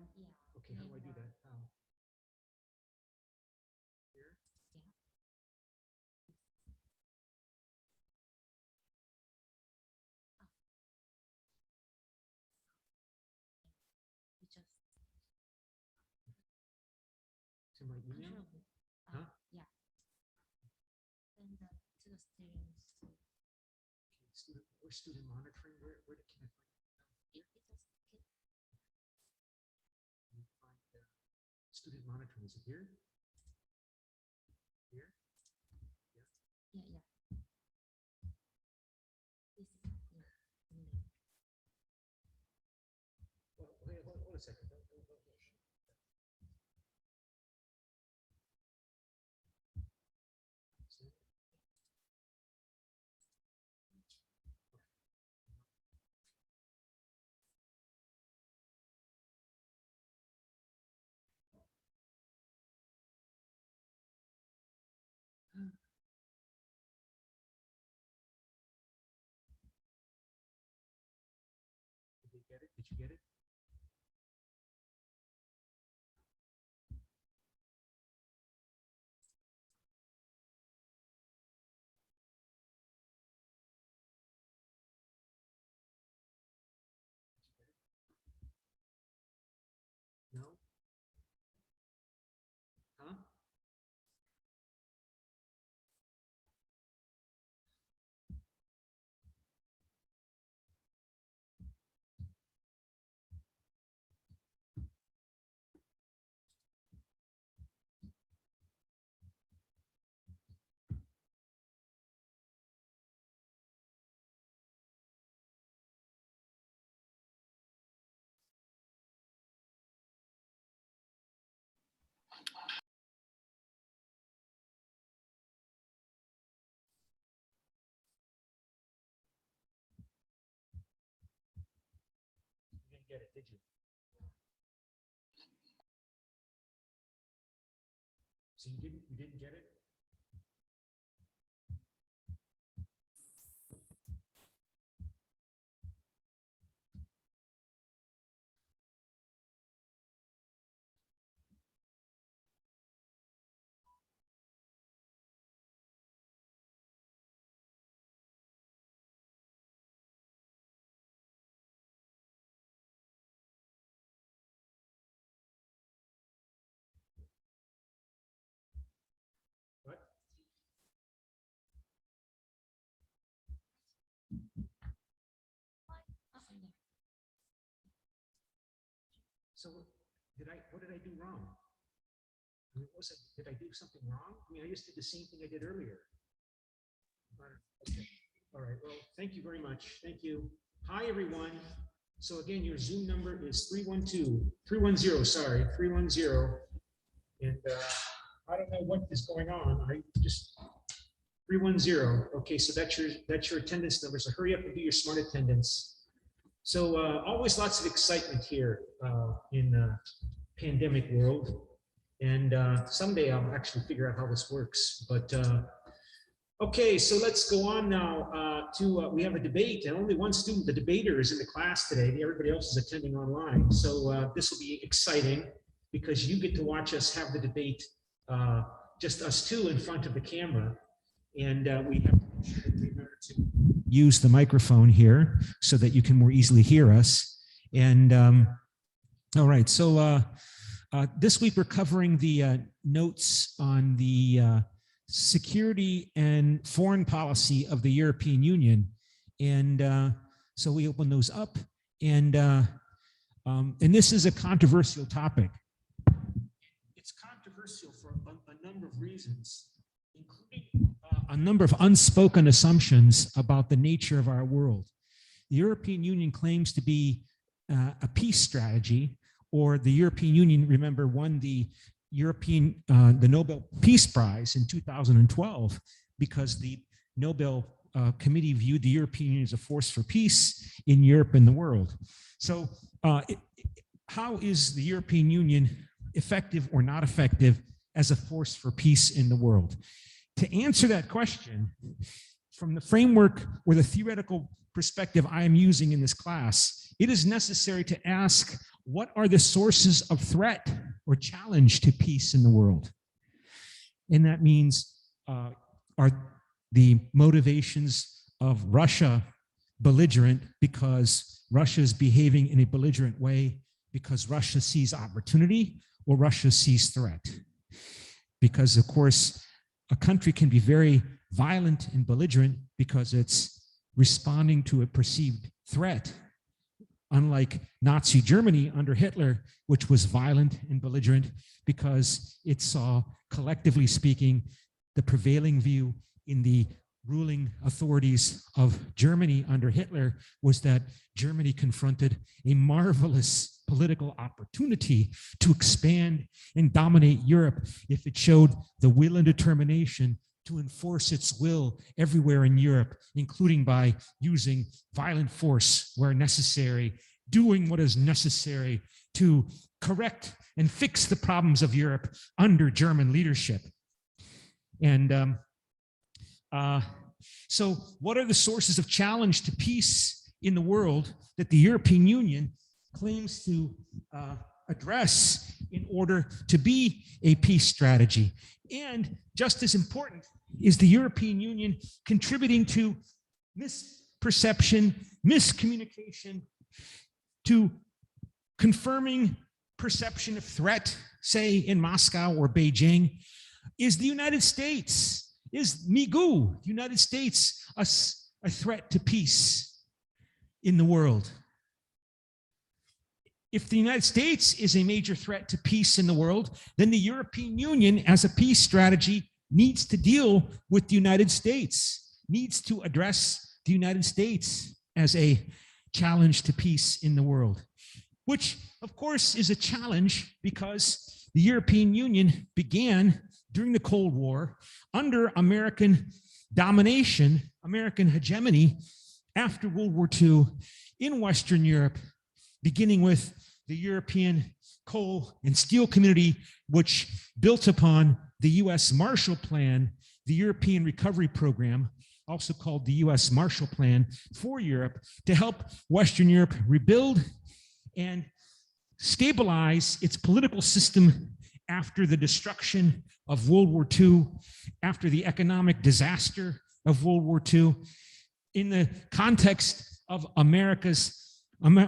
Okay, how do I do that? How? Here? To my email? Huh? Yeah. Then to the students. Okay, student monitoring. Where can I find it? Can you find student monitoring? Is it here? Here? Yeah. Well, wait, hold a second. Did you get it? Did you get it? No? Huh? You didn't get it, did you? So you didn't get it? What? So what did I do wrong? I mean, did I do something wrong? I mean, I just did the same thing I did earlier. Okay. All right. Well, thank you very much. Thank you. Hi, everyone. So again, your Zoom number is 310, sorry, 310. And I don't know what is going on. I just 310. Okay, so that's your attendance number. So hurry up and do your smart attendance. So always lots of excitement here in the pandemic world. And someday I'll actually figure out how this works. But okay, so let's go on now we have a debate, and only one student, the debater, is in the class today. Everybody else is attending online. So this will be exciting because you get to watch us have the debate, just us two in front of the camera. And we have to remember to use the microphone here so that you can more easily hear us. And all right, so this week we're covering the notes on the security and foreign policy of the European Union. And so we open those up, and this is a controversial topic. It's controversial for a number of reasons, including a number of unspoken assumptions about the nature of our world. The European Union claims to be a peace strategy, or the European Union, remember, won the Nobel Peace Prize in 2012 because the Nobel Committee viewed the European Union as a force for peace in Europe and the world. So how is the European Union effective or not effective as a force for peace in the world? To answer that question, from the framework or the theoretical perspective I am using in this class, it is necessary to ask what are the sources of threat or challenge to peace in the world? And that means, are the motivations of Russia belligerent because Russia is behaving in a belligerent way because Russia sees opportunity or Russia sees threat? Because, of course, a country can be very violent and belligerent because it's responding to a perceived threat, unlike Nazi Germany under Hitler, which was violent and belligerent because it saw, collectively speaking, the prevailing view in the ruling authorities of Germany under Hitler was that Germany confronted a marvelous political opportunity to expand and dominate Europe if it showed the will and determination to enforce its will everywhere in Europe, including by using violent force where necessary, doing what is necessary to correct and fix the problems of Europe under German leadership. And so what are the sources of challenge to peace in the world that the European Union claims to address in order to be a peace strategy? And just as important, is the European Union contributing to misperception, miscommunication, to confirming perception of threat, say in Moscow or Beijing? Is the United States, is Migu, the United States, a threat to peace in the world? If the United States is a major threat to peace in the world, then the European Union as a peace strategy needs to deal with the United States, needs to address the United States as a challenge to peace in the world, which of course is a challenge because the European Union began during the Cold War under American domination, American hegemony after World War II in Western Europe, beginning with the European Coal and Steel Community, which built upon the US Marshall Plan, the European Recovery Program, also called the US Marshall Plan for Europe, to help Western Europe rebuild and stabilize its political system after the destruction of World War II, after the economic disaster of World War II, in the context of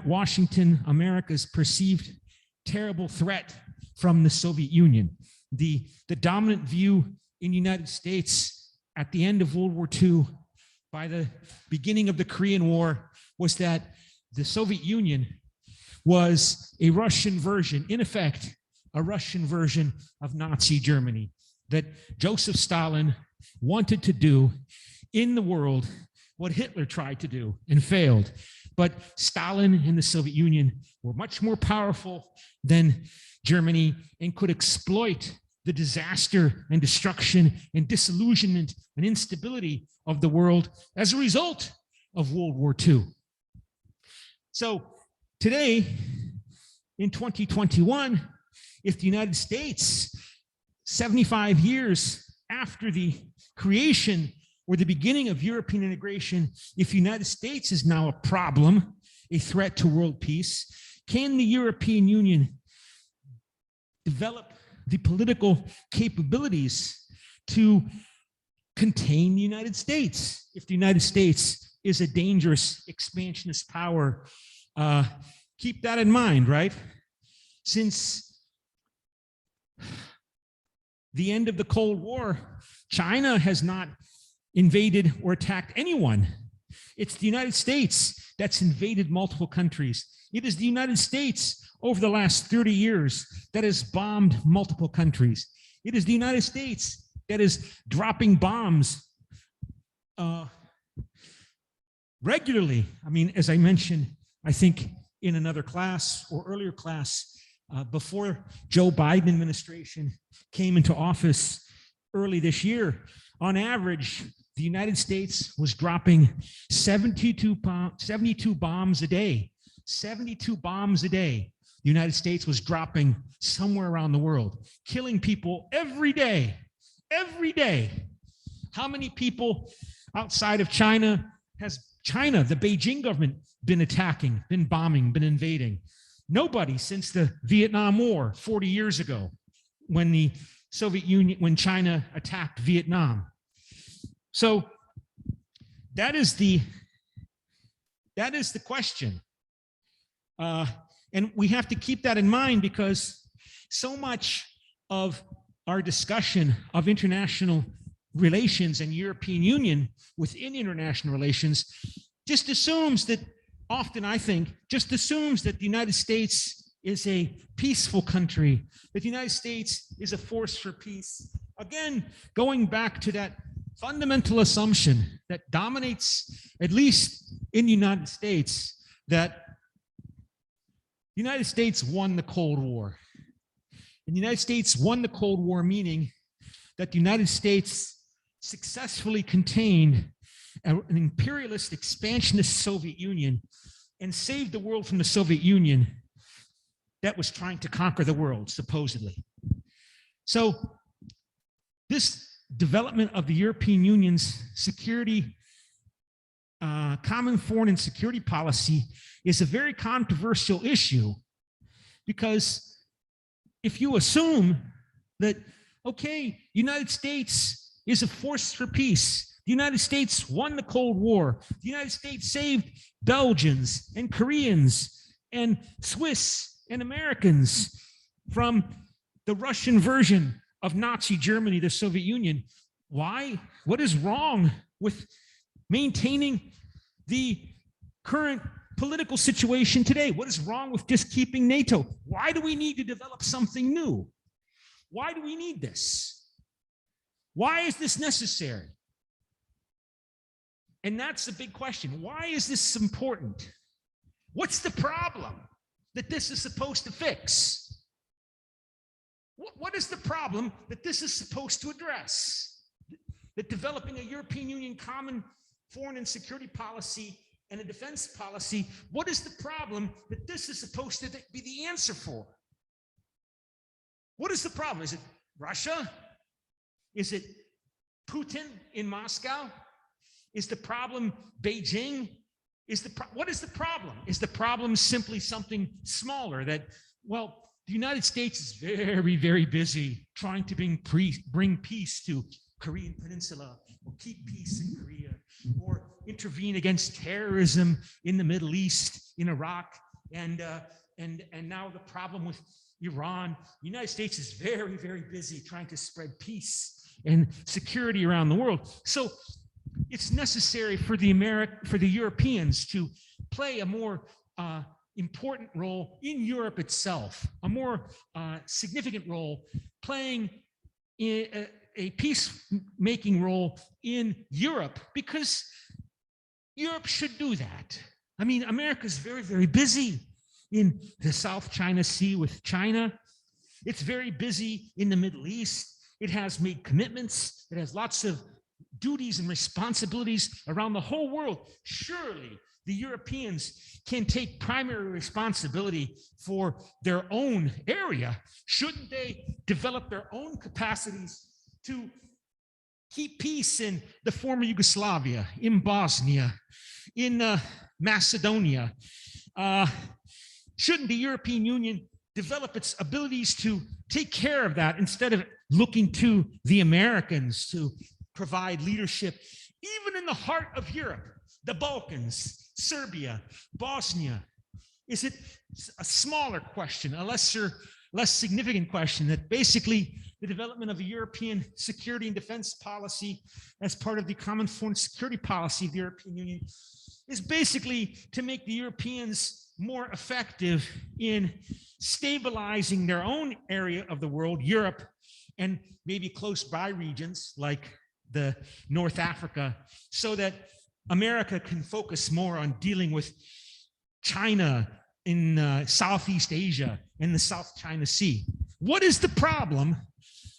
Washington, America's perceived terrible threat from the Soviet Union. The dominant view in the United States at the end of World War II, by the beginning of the Korean War, was that the Soviet Union was a Russian version, in effect, a Russian version of Nazi Germany, that Joseph Stalin wanted to do in the world what Hitler tried to do and failed. But Stalin and the Soviet Union were much more powerful than Germany and could exploit the disaster and destruction and disillusionment and instability of the world as a result of World War II. So today, in 2021, if the United States, 75 years after the creation or the beginning of European integration, if the United States is now a problem, a threat to world peace, can the European Union develop the political capabilities to contain the United States? If the United States is a dangerous expansionist power, keep that in mind, right? Since the end of the Cold War, China has not invaded or attacked anyone. It's the United States that's invaded multiple countries. It is the United States over the last 30 years that has bombed multiple countries. It is the United States that is dropping bombs regularly. I mean, as I mentioned, I think in another class or earlier class, before Joe Biden administration came into office early this year, on average, the United States was dropping 72 bombs a day. 72 bombs a day. The United States was dropping somewhere around the world, killing people every day. Every day. How many people outside of China has China, the Beijing government, been attacking, been bombing, been invading? Nobody since the Vietnam War 40 years ago, when the Soviet Union, when China attacked Vietnam. So that is the question. And we have to keep that in mind, because so much of our discussion of international relations and European Union within international relations just assumes that, often I think, just assumes that the United States is a peaceful country, that the United States is a force for peace. Again, going back to that fundamental assumption that dominates, at least in the United States, that the United States won the Cold War. And the United States won the Cold War, meaning that the United States successfully contained an imperialist, expansionist Soviet Union and saved the world from the Soviet Union that was trying to conquer the world, supposedly. So this development of the European Union's security, common foreign and security policy is a very controversial issue, because if you assume that, okay, United States is a force for peace, the United States won the Cold War, the United States saved Belgians and Koreans and Swiss and Americans from the Russian version of Nazi Germany, the Soviet Union. Why? What is wrong with maintaining the current political situation today? What is wrong with just keeping NATO? Why do we need to develop something new? Why do we need this? Why is this necessary? And that's the big question. Why is this important? What's the problem that this is supposed to fix? What is the problem that this is supposed to address? That developing a European Union common foreign and security policy and a defense policy, what is the problem that this is supposed to be the answer for? What is the problem? Is it Russia? Is it Putin in Moscow? Is the problem Beijing? What is the problem? Is the problem simply something smaller that, well, the United States is very, very busy trying to bring peace to Korean Peninsula, or keep peace in Korea, or intervene against terrorism in the Middle East, in Iraq, and now the problem with Iran. The United States is very, very busy trying to spread peace and security around the world. So it's necessary for the Europeans to play a more important role in Europe itself, a more significant role, playing a peacemaking role in Europe, because Europe should do that. I mean, America is very, very busy in the South China Sea with China. It's very busy in the Middle East. It has made commitments. It has lots of duties and responsibilities around the whole world. Surely the Europeans can take primary responsibility for their own area. Shouldn't they develop their own capacities to keep peace in the former Yugoslavia, in Bosnia, in Macedonia? Shouldn't the European Union develop its abilities to take care of that, instead of looking to the Americans to provide leadership, even in the heart of Europe, the Balkans, Serbia, Bosnia? Is it a smaller question, a less significant question, that basically the development of a European security and defense policy as part of the common foreign security policy of the European Union is basically to make the Europeans more effective in stabilizing their own area of the world, Europe, and maybe close by regions like the North Africa, so that America can focus more on dealing with China in Southeast Asia and the South China Sea. What is the problem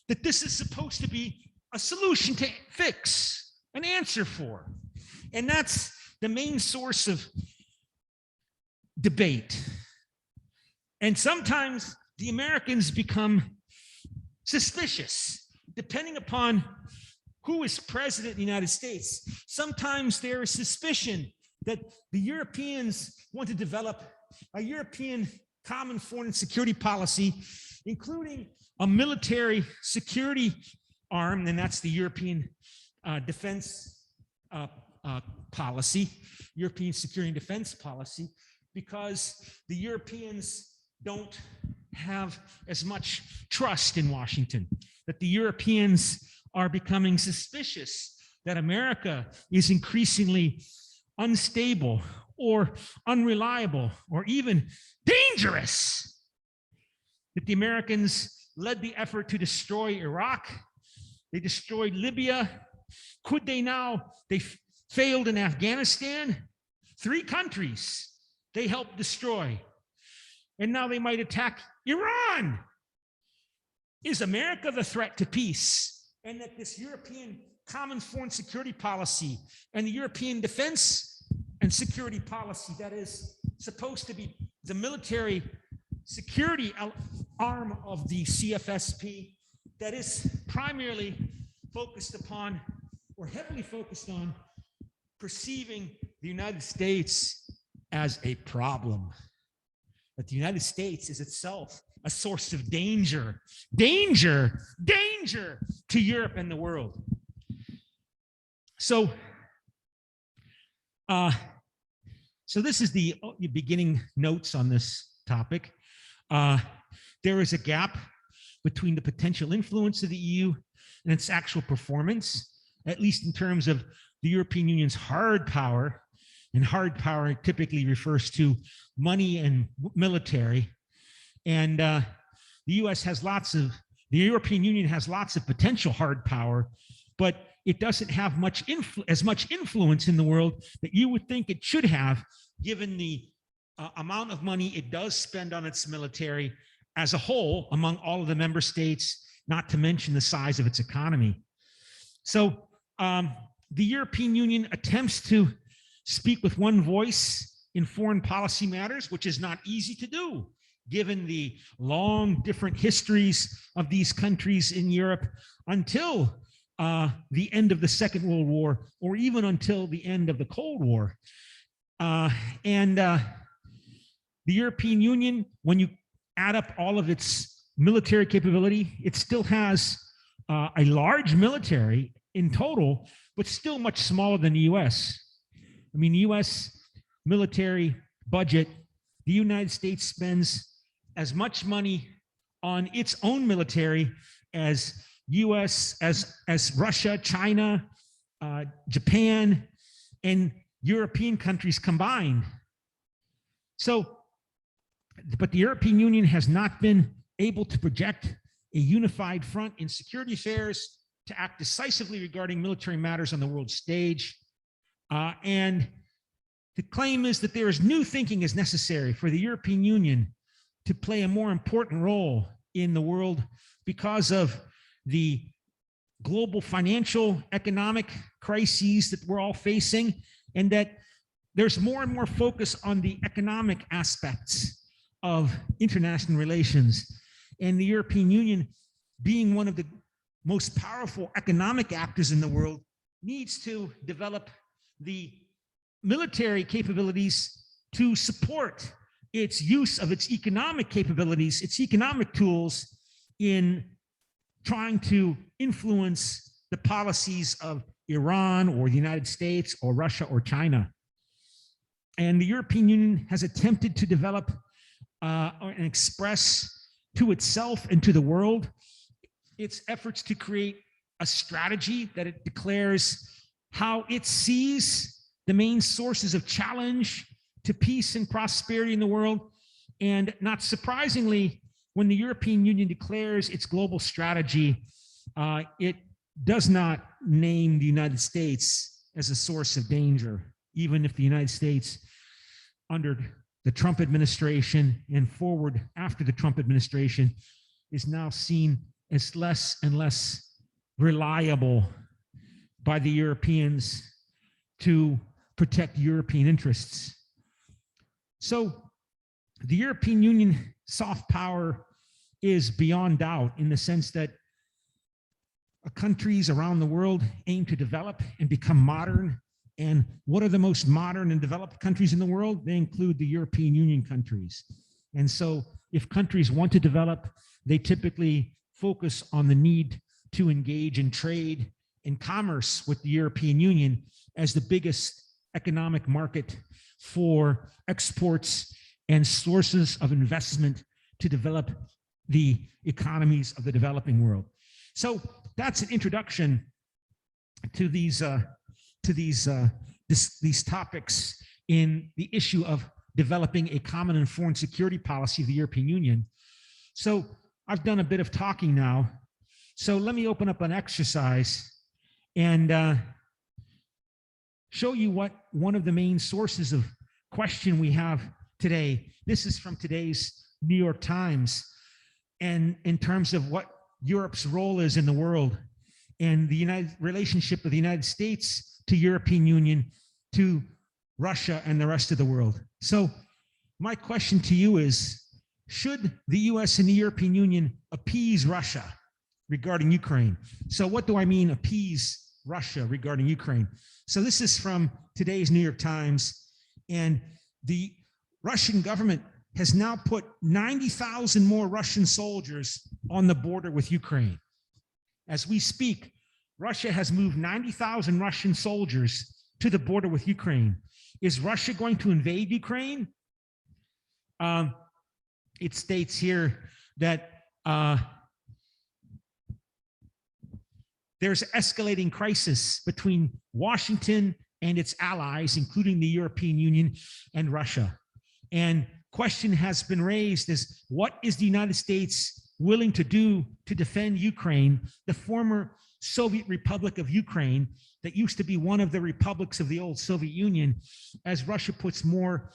that this is supposed to be a solution to fix, an answer for? And that's the main source of debate. And sometimes the Americans become suspicious, depending upon who is president of the United States. Sometimes there is suspicion that the Europeans want to develop a European common foreign and security policy, including a military security arm, and that's the European defense policy, European security and defense policy, because the Europeans don't have as much trust in Washington, that the Europeans are becoming suspicious that America is increasingly unstable or unreliable or even dangerous, that the Americans led the effort to destroy Iraq, they destroyed Libya. Could they now? They failed in Afghanistan. 3 countries they helped destroy. And now they might attack Iran. Is America the threat to peace? And that this European common foreign security policy and the European defense and security policy that is supposed to be the military security arm of the CFSP, that is primarily focused upon or heavily focused on perceiving the United States as a problem, that the United States is itself a source of danger to Europe and the world. So this is the beginning notes on this topic. There is a gap between the potential influence of the EU and its actual performance, at least in terms of the European Union's hard power. And hard power typically refers to money and military. And the European Union has lots of potential hard power, but it doesn't have as much influence in the world that you would think it should have, given the amount of money it does spend on its military as a whole among all of the member states, not to mention the size of its economy. So the European Union attempts to speak with one voice in foreign policy matters, which is not easy to do, given the long different histories of these countries in Europe until the end of the Second World War, or even until the end of the Cold War. The European Union, when you add up all of its military capability, it still has a large military in total, but still much smaller than the US. I mean, US military budget, the United States spends as much money on its own military as as Russia, China, Japan, and European countries combined. So, but the European Union has not been able to project a unified front in security affairs, to act decisively regarding military matters on the world stage. And the claim is that there is new thinking is necessary for the European Union to play a more important role in the world because of the global financial economic crises that we're all facing, and that there's more and more focus on the economic aspects of international relations. And the European Union, being one of the most powerful economic actors in the world, needs to develop the military capabilities to support its use of its economic capabilities, its economic tools in trying to influence the policies of Iran or the United States or Russia or China. And the European Union has attempted to develop and express to itself and to the world its efforts to create a strategy that it declares how it sees the main sources of challenge to peace and prosperity in the world. And not surprisingly, when the European Union declares its global strategy, it does not name the United States as a source of danger, even if the United States, under the Trump administration and forward after the Trump administration, is now seen as less and less reliable by the Europeans to protect European interests. So the European Union soft power is beyond doubt, in the sense that countries around the world aim to develop and become modern. And what are the most modern and developed countries in the world? They include the European Union countries. And so if countries want to develop, they typically focus on the need to engage in trade and commerce with the European Union as the biggest economic market for exports and sources of investment to develop the economies of the developing world. So that's an introduction to these topics in the issue of developing a common and foreign security policy of the European Union. So I've done a bit of talking now. So let me open up an exercise and show you what one of the main sources of question we have today. This is from today's New York Times, and in terms of what Europe's role is in the world and the relationship of the United States to European Union, to Russia and the rest of the world. So my question to you is, should the US and the European Union appease Russia regarding Ukraine? So what do I mean appease Russia regarding Ukraine? So this is from today's New York Times, and the Russian government has now put 90,000 more Russian soldiers on the border with Ukraine. As we speak, Russia has moved 90,000 Russian soldiers to the border with Ukraine. Is Russia going to invade Ukraine? It states here that there's escalating crisis between Washington and its allies, including the European Union and Russia. And question has been raised is, what is the United States willing to do to defend Ukraine, the former Soviet Republic of Ukraine that used to be one of the republics of the old Soviet Union, as Russia puts more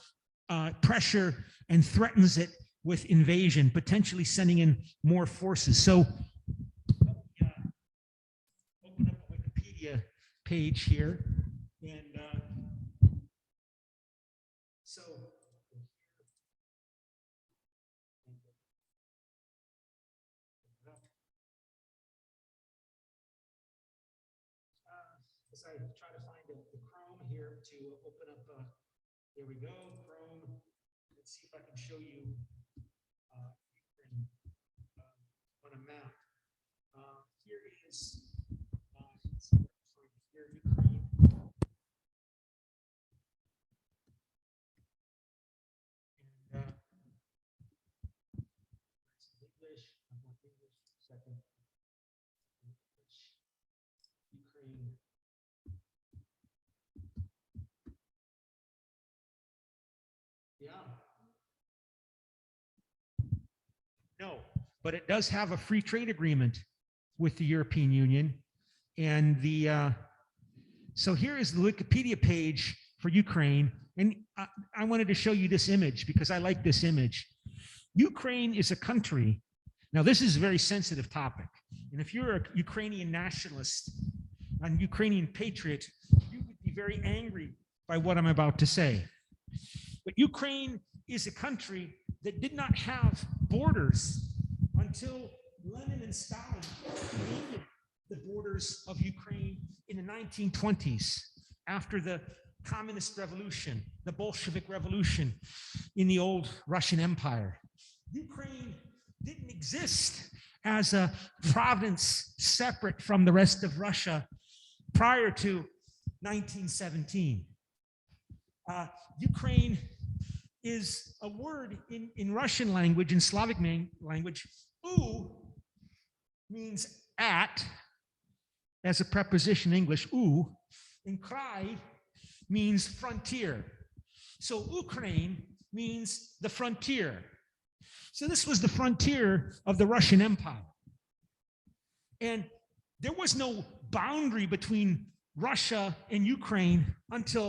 pressure and threatens it with invasion, potentially sending in more forces. So open up a Wikipedia page here, and so as I try to find the Chrome here to open up, there we go, Chrome. Let's see if I can show you Ukraine on a map. Here is here, Ukraine. And English, second. Ukraine. Yeah. No, but it does have a free trade agreement with the European Union. And the so here is the Wikipedia page for Ukraine. And I wanted to show you this image because I like this image. Ukraine is a country. Now, this is a very sensitive topic. And if you're a Ukrainian nationalist and Ukrainian patriot, you would be very angry by what I'm about to say. But Ukraine is a country that did not have borders until Lenin and Stalin created the borders of Ukraine in the 1920s, after the communist revolution, the Bolshevik revolution in the old Russian Empire. Ukraine didn't exist as a province separate from the rest of Russia prior to 1917. Ukraine is a word in Russian language, in Slavic language. U means at, as a preposition in English, u, and krai means frontier. So Ukraine means the frontier. So this was the frontier of the Russian Empire. And there was no boundary between Russia and Ukraine until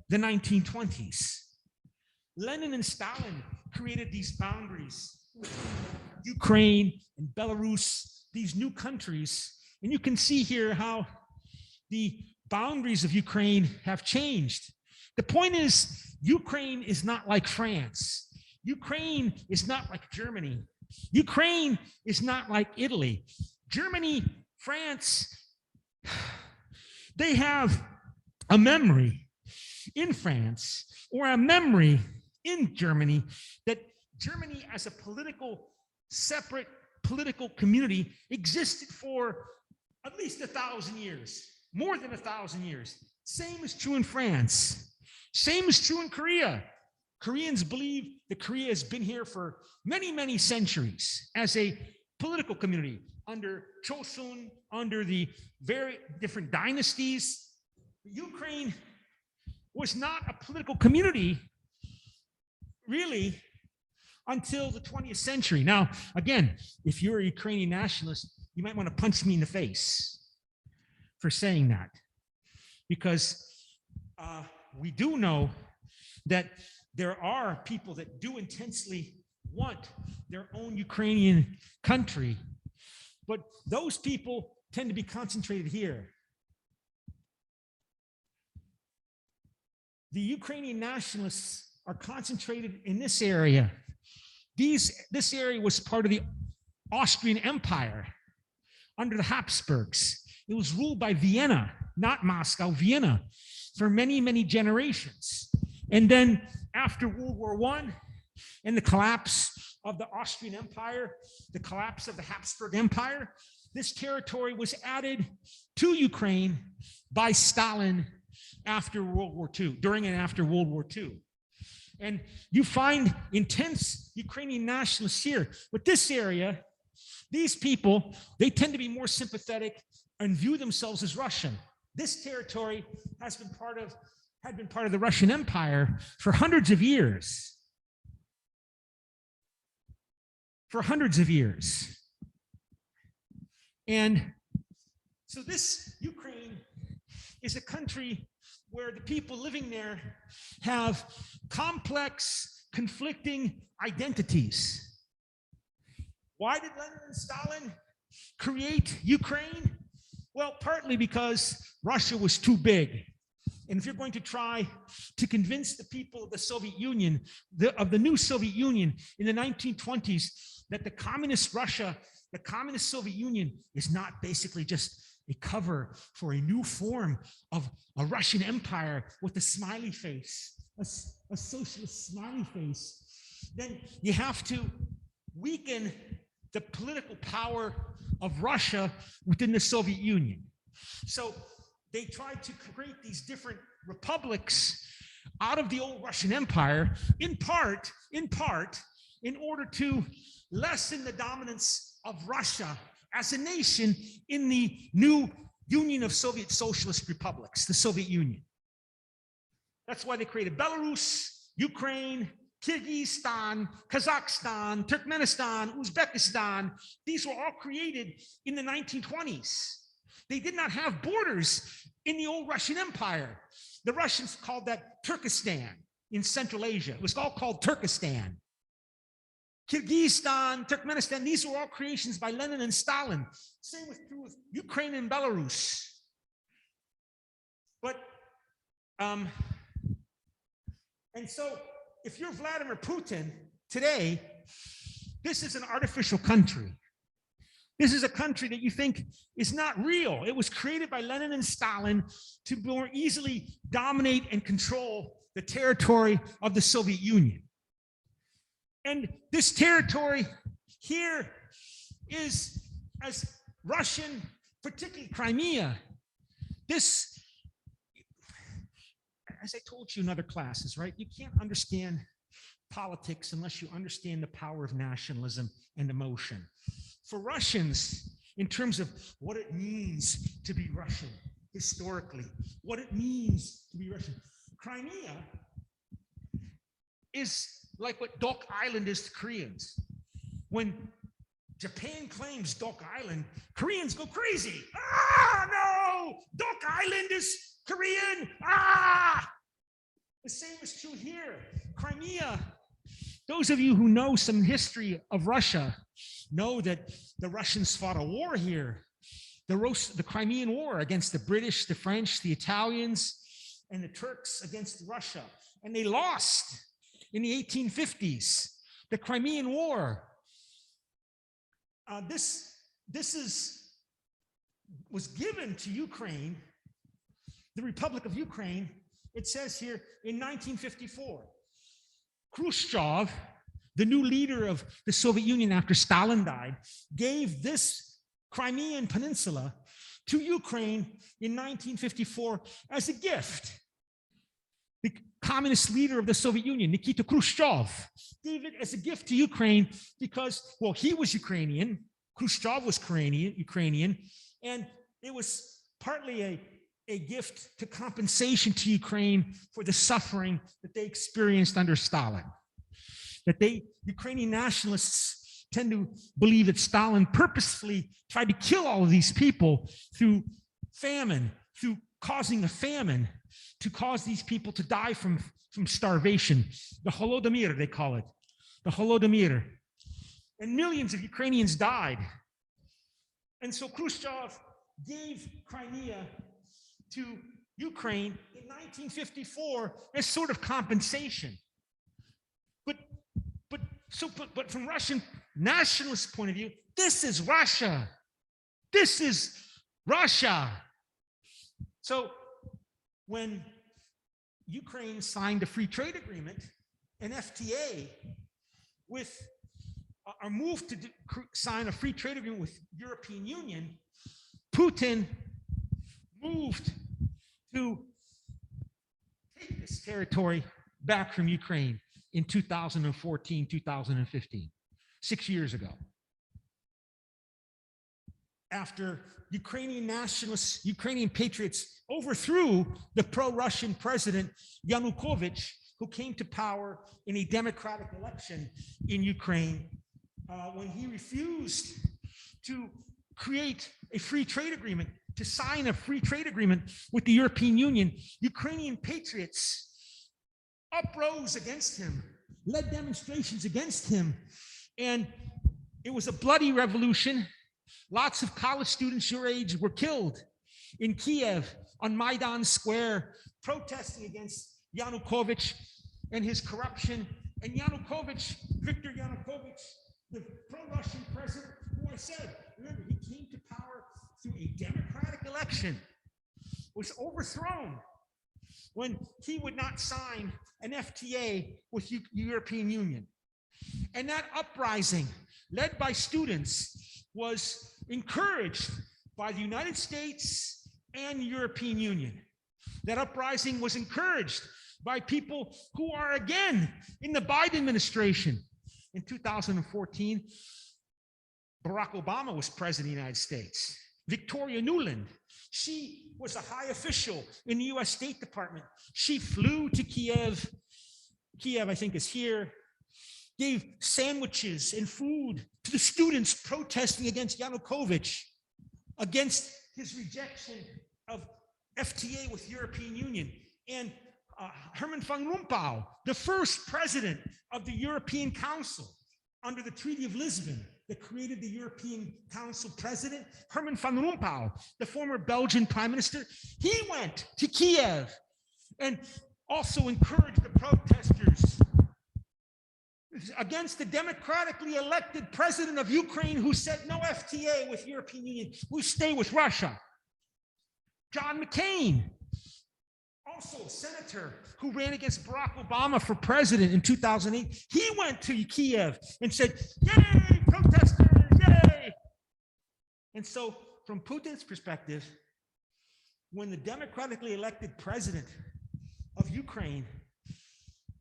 the 1920s. Lenin and Stalin created these boundaries, Ukraine and Belarus, these new countries. And you can see here how the boundaries of Ukraine have changed. The point is, Ukraine is not like France. Ukraine is not like Germany. Ukraine is not like Italy. Germany, France, they have a memory in France or a memory in Germany that Germany as a separate political community existed for at least 1,000 years, more than 1,000 years. Same is true in France. Same is true in Korea. Koreans believe that Korea has been here for many, many centuries as a political community under Chosun, under the very different dynasties. Ukraine was not a political community really until the 20th century. Now, again, if you're a Ukrainian nationalist, you might want to punch me in the face for saying that, because we do know that there are people that do intensely want their own Ukrainian country, but those people tend to be concentrated here. The Ukrainian nationalists are concentrated in this area. This area was part of the Austrian Empire under the Habsburgs. It was ruled by Vienna, not Moscow, Vienna, for many, many generations. And then after World War I and the collapse of the Austrian Empire, the collapse of the Habsburg Empire, this territory was added to Ukraine by Stalin after World War II, during and after World War II. And you find intense Ukrainian nationalists here. But this area, these people, they tend to be more sympathetic and view themselves as Russian. This territory had been part of the Russian Empire for hundreds of years. For hundreds of years. And so this Ukraine is a country where the people living there have complex, conflicting identities. Why did Lenin and Stalin create Ukraine? Well, partly because Russia was too big. And if you're going to try to convince the people of the Soviet Union, of the new Soviet Union in the 1920s, that the communist Russia, the communist Soviet Union is not basically just a cover for a new form of a Russian empire with a smiley face, a socialist smiley face, then you have to weaken the political power of Russia within the Soviet Union. So they tried to create these different republics out of the old Russian Empire, in part, in order to lessen the dominance of Russia as a nation in the new Union of Soviet Socialist Republics, the Soviet Union. That's why they created Belarus, Ukraine, Kyrgyzstan, Kazakhstan, Turkmenistan, Uzbekistan. These were all created in the 1920s. They did not have borders in the old Russian Empire. The Russians called that Turkestan in Central Asia. It was all called Turkestan. Kyrgyzstan, Turkmenistan, these were all creations by Lenin and Stalin. Same was true with Ukraine and Belarus. But, and so if you're Vladimir Putin today, this is an artificial country. This is a country that you think is not real. It was created by Lenin and Stalin to more easily dominate and control the territory of the Soviet Union. And this territory here is as Russian, particularly Crimea. This, as I told you in other classes, right? You can't understand politics unless you understand the power of nationalism and emotion. For Russians, in terms of what it means to be Russian historically, what it means to be Russian, Crimea is like what Dok Island is to Koreans. When Japan claims Dok Island, Koreans go crazy. Ah, no, Dok Island is Korean. Ah! The same is true here. Crimea, those of you who know some history of Russia know that the Russians fought a war here, the Crimean War against the British, the French, the Italians, and the Turks against Russia. And they lost in the 1850s, the Crimean War. This was given to Ukraine, the Republic of Ukraine. It says here in 1954, Khrushchev, the new leader of the Soviet Union after Stalin died, gave this Crimean Peninsula to Ukraine in 1954 as a gift. The communist leader of the Soviet Union, Nikita Khrushchev, gave it as a gift to Ukraine because, well, he was Ukrainian, Khrushchev was Ukrainian, and it was partly a gift to compensation to Ukraine for the suffering that they experienced under Stalin. Ukrainian nationalists tend to believe that Stalin purposefully tried to kill all of these people through famine, through causing a famine, to cause these people to die from starvation. The Holodomor, they call it. The Holodomor. And millions of Ukrainians died. And so Khrushchev gave Crimea to Ukraine in 1954 as sort of compensation. But from Russian nationalist point of view, this is Russia. This is Russia. So when Ukraine signed a free trade agreement, an FTA, or moved to sign a free trade agreement with the European Union, Putin moved to take this territory back from Ukraine in 2014, 2015, 6 years ago. After Ukrainian nationalists, Ukrainian patriots overthrew the pro-Russian president Yanukovych, who came to power in a democratic election in Ukraine, when he refused to create a free trade agreement, to sign a free trade agreement with the European Union, Ukrainian patriots uprose against him, led demonstrations against him, and it was a bloody revolution. Lots of college students your age were killed in Kiev on Maidan Square, protesting against Yanukovych and his corruption. And Yanukovych, Viktor Yanukovych, the pro-Russian president, who I said, remember, he came to power through a democratic election, was overthrown when he would not sign an FTA with the European Union. And that uprising, led by students, was encouraged by the United States and the European Union. That uprising was encouraged by people who are again in the Biden administration. In 2014, Barack Obama was president of the United States. Victoria Nuland, she was a high official in the US State Department. She flew to Kiev. Kiev, I think, is here. Gave sandwiches and food to the students protesting against Yanukovych, against his rejection of FTA with the European Union. And Herman van Rompuy, the first president of the European Council under the Treaty of Lisbon that created the European Council president, Herman van Rompuy, the former Belgian prime minister, he went to Kiev and also encouraged the protesters against the democratically elected president of Ukraine, who said no FTA with European Union, we stay with Russia. John McCain, also a senator who ran against Barack Obama for president in 2008, he went to Kiev and said, yay, protesters, yay. And so from Putin's perspective, when the democratically elected president of Ukraine,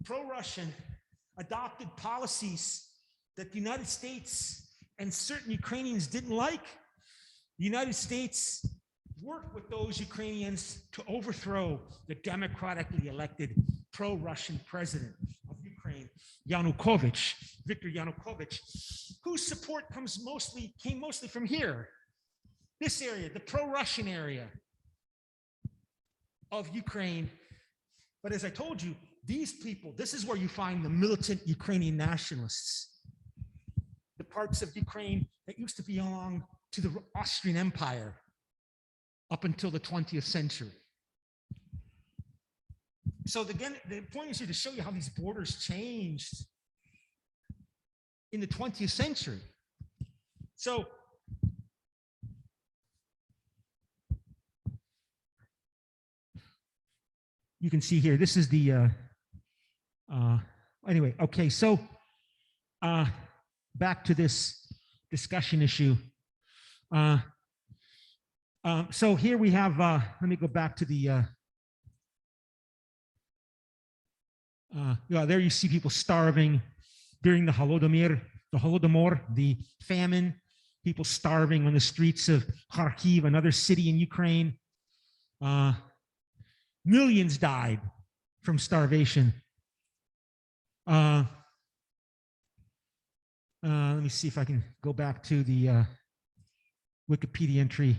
pro-Russian, adopted policies that the United States and certain Ukrainians didn't like, the United States worked with those Ukrainians to overthrow the democratically elected pro-Russian president of Ukraine, Yanukovych, Viktor Yanukovych, whose support came mostly from here, this area, the pro-Russian area of Ukraine. But as I told you, these people, this is where you find the militant Ukrainian nationalists, the parts of Ukraine that used to belong to the Austrian Empire up until the 20th century. So again, the point is here to show you how these borders changed in the 20th century. So you can see here, this is the, anyway, okay, so back to this discussion issue. So here we have, let me go back to the, there you see people starving during the Holodomor, the famine, people starving on the streets of Kharkiv, another city in Ukraine. Millions died from starvation. Let me see if I can go back to the Wikipedia entry.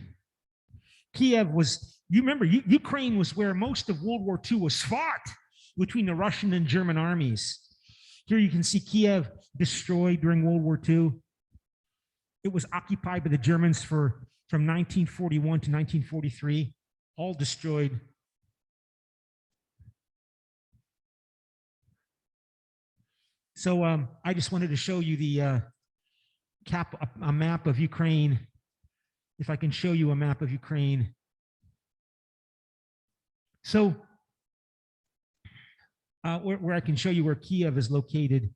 Kiev was, you remember, Ukraine was where most of World War II was fought between the Russian and German armies. Here you can see Kiev destroyed during World War II. It was occupied by the Germans from 1941 to 1943, all destroyed. So I just wanted to show you the a map of Ukraine. If I can show you a map of Ukraine. So where I can show you where Kiev is located.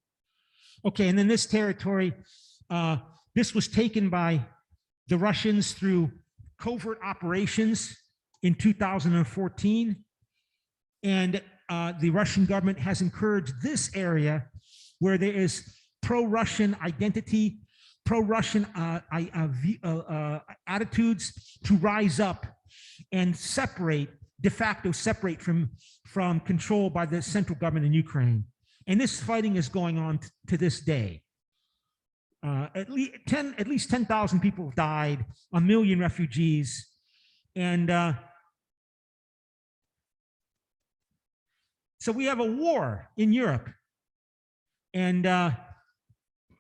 Okay, and then this territory, this was taken by the Russians through covert operations in 2014. And the Russian government has encouraged this area where there is pro-Russian identity, pro-Russian attitudes to rise up and separate, de facto separate from control by the central government in Ukraine. And this fighting is going on to this day. At least 10,000 people have died, 1 million refugees. And so we have a war in Europe. And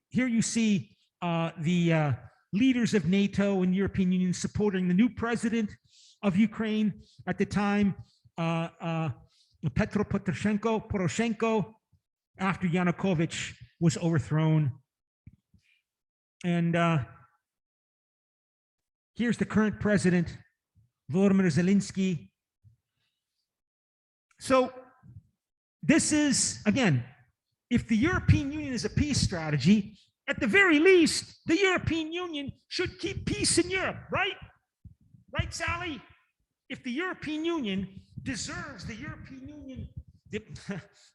here you see the leaders of NATO and European Union supporting the new president of Ukraine at the time, Petro Poroshenko, after Yanukovych was overthrown. And here's the current president, Volodymyr Zelensky. So this is, again, if the European Union is a peace strategy, at the very least, the European Union should keep peace in Europe, right? Right, Sally? If the European Union deserves the European Union,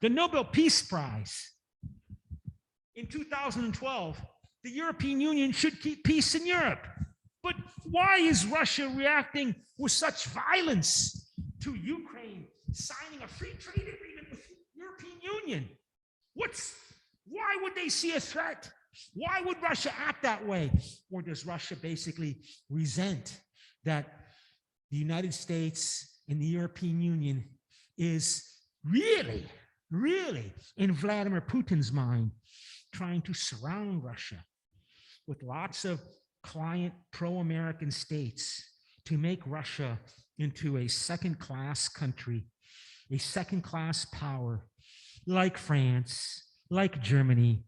the Nobel Peace Prize in 2012, the European Union should keep peace in Europe. But why is Russia reacting with such violence to Ukraine signing a free trade agreement with the European Union? Why would they see a threat? Why would Russia act that way? Or does Russia basically resent that the United States and the European Union is really, in Vladimir Putin's mind, trying to surround Russia with lots of client pro-American states to make Russia into a second-class country, a second-class power, like France, like Germany,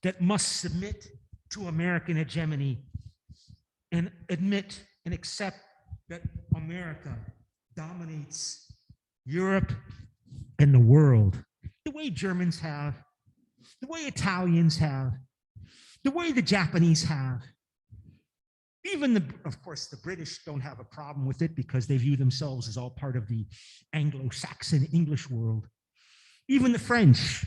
that must submit to American hegemony and admit and accept that America dominates Europe and the world, the way Germans have, the way Italians have, the way the Japanese have. Even of course, the British don't have a problem with it because they view themselves as all part of the Anglo-Saxon English world. Even the French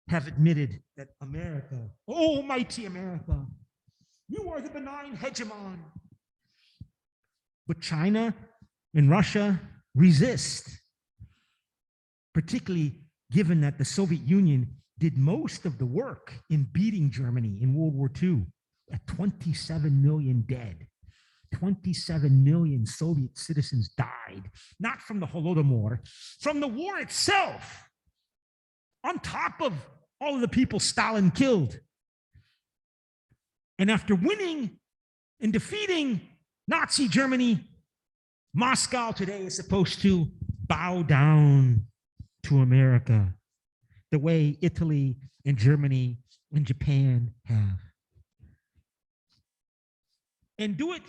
have admitted that America, oh mighty America, you are the benign hegemon. But China and Russia resist, particularly given that the Soviet Union did most of the work in beating Germany in World War II at 27 million dead. 27 million Soviet citizens died, not from the Holodomor, from the war itself, on top of all of the people Stalin killed. And after winning and defeating Nazi Germany, Moscow today is supposed to bow down to America the way Italy and Germany and Japan have. And do it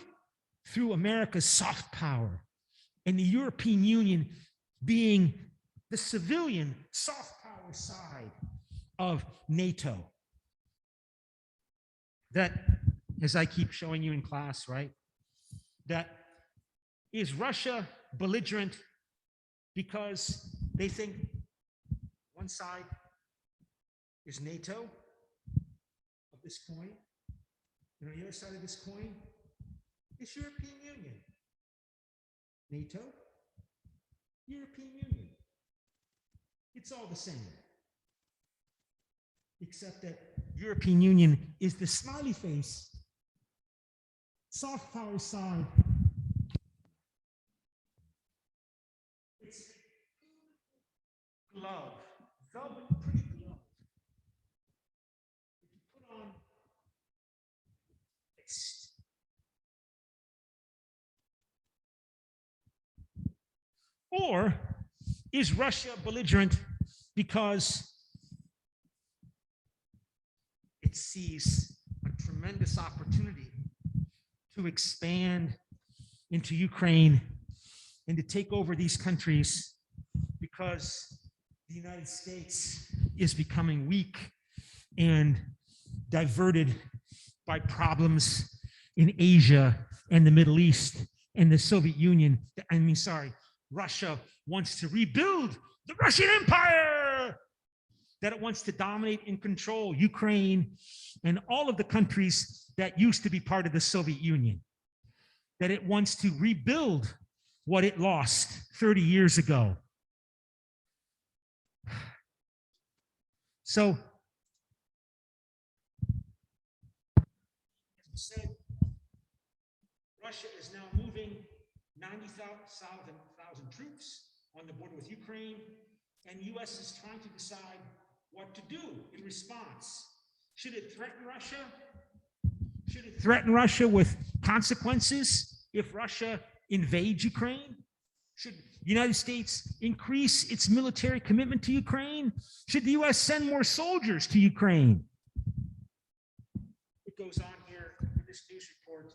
through America's soft power and the European Union being the civilian soft power side of NATO. that, as I keep showing you in class, right, that is Russia belligerent because they think one side is NATO of this coin, and on the other side of this coin is European Union. NATO, European Union. It's all the same. Except that European Union is the smiley face, soft power side. It's a glove, velvet pretty glove. If you put on fist. Or is Russia belligerent because it sees a tremendous opportunity to expand into Ukraine and to take over these countries because the United States is becoming weak and diverted by problems in Asia and the Middle East and the Soviet Union. Russia wants to rebuild the Russian Empire, that it wants to dominate and control Ukraine and all of the countries that used to be part of the Soviet Union, that it wants to rebuild what it lost 30 years ago. So, as I said, Russia is now moving 90,000 troops on the border with Ukraine, and the U.S. is trying to decide what to do in response. Should it threaten Russia? Should it threaten Russia with consequences if Russia invades Ukraine? Should the United States increase its military commitment to Ukraine? Should the U.S. send more soldiers to Ukraine? It goes on here in this news report.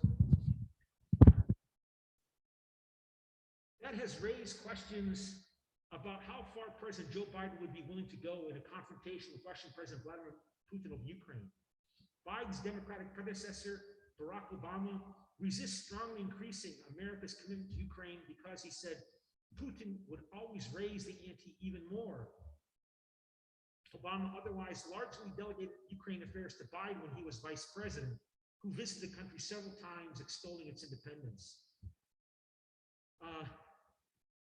That has raised questions about how far President Joe Biden would be willing to go in a confrontation with Russian President Vladimir Putin of Ukraine. Biden's Democratic predecessor, Barack Obama, resists strongly increasing America's commitment to Ukraine because he said Putin would always raise the ante even more. Obama otherwise largely delegated Ukraine affairs to Biden when he was vice president, who visited the country several times extolling its independence.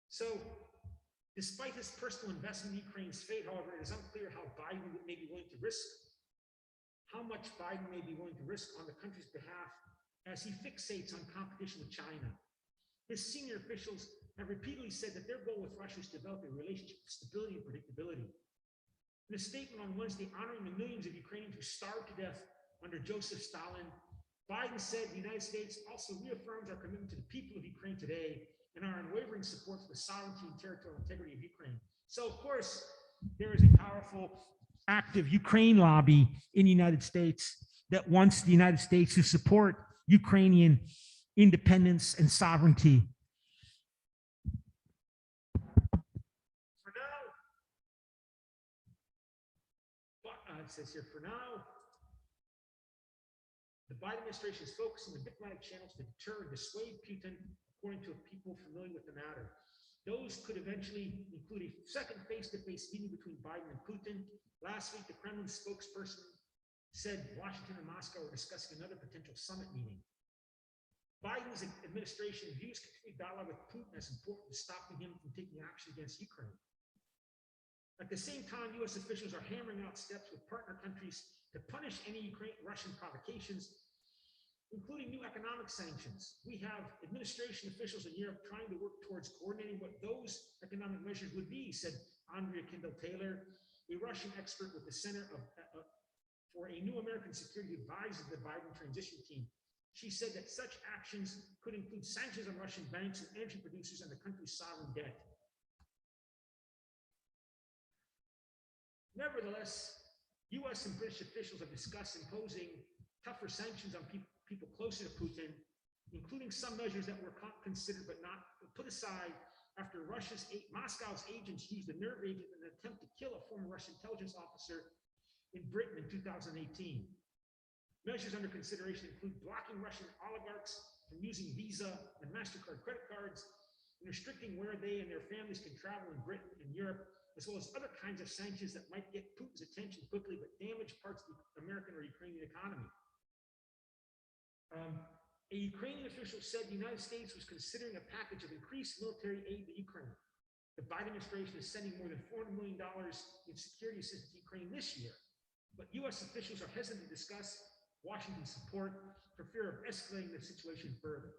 So, despite his personal investment in Ukraine's fate, however, it is unclear how much Biden may be willing to risk on the country's behalf as he fixates on competition with China. His senior officials have repeatedly said that their goal with Russia is to develop a relationship of stability and predictability. In a statement on Wednesday honoring the millions of Ukrainians who starved to death under Joseph Stalin, Biden said the United States also reaffirms our commitment to the people of Ukraine today and our unwavering support for the sovereignty and territorial integrity of Ukraine. So, of course, there is a powerful, active Ukraine lobby in the United States that wants the United States to support Ukrainian independence and sovereignty. For now, it says here, for now, the Biden administration is focusing on diplomatic channels to deter and dissuade Putin, according to people familiar with the matter. Those could eventually include a second face-to-face meeting between Biden and Putin. Last week, the Kremlin spokesperson said Washington and Moscow were discussing another potential summit meeting. Biden's administration views continued dialogue with Putin as important to stopping him from taking action against Ukraine. At the same time, U.S. officials are hammering out steps with partner countries to punish any Russian provocations, including new economic sanctions. We have administration officials in Europe trying to work towards coordinating what those economic measures would be, said Andrea Kendall-Taylor, a Russian expert with the Center for a New American Security who advises the Biden transition team. She said that such actions could include sanctions on Russian banks and energy producers and the country's sovereign debt. Nevertheless, U.S. and British officials have discussed imposing tougher sanctions on people closer to Putin, including some measures that were considered but not put aside after Moscow's agents used a nerve agent in an attempt to kill a former Russian intelligence officer in Britain in 2018. Measures under consideration include blocking Russian oligarchs from using Visa and MasterCard credit cards, and restricting where they and their families can travel in Britain and Europe, as well as other kinds of sanctions that might get Putin's attention quickly but damage parts of the American or Ukrainian economy. A Ukrainian official said the United States was considering a package of increased military aid to Ukraine. The Biden administration is sending more than $400 million in security assistance to Ukraine this year, but U.S. officials are hesitant to discuss Washington's support for fear of escalating the situation further.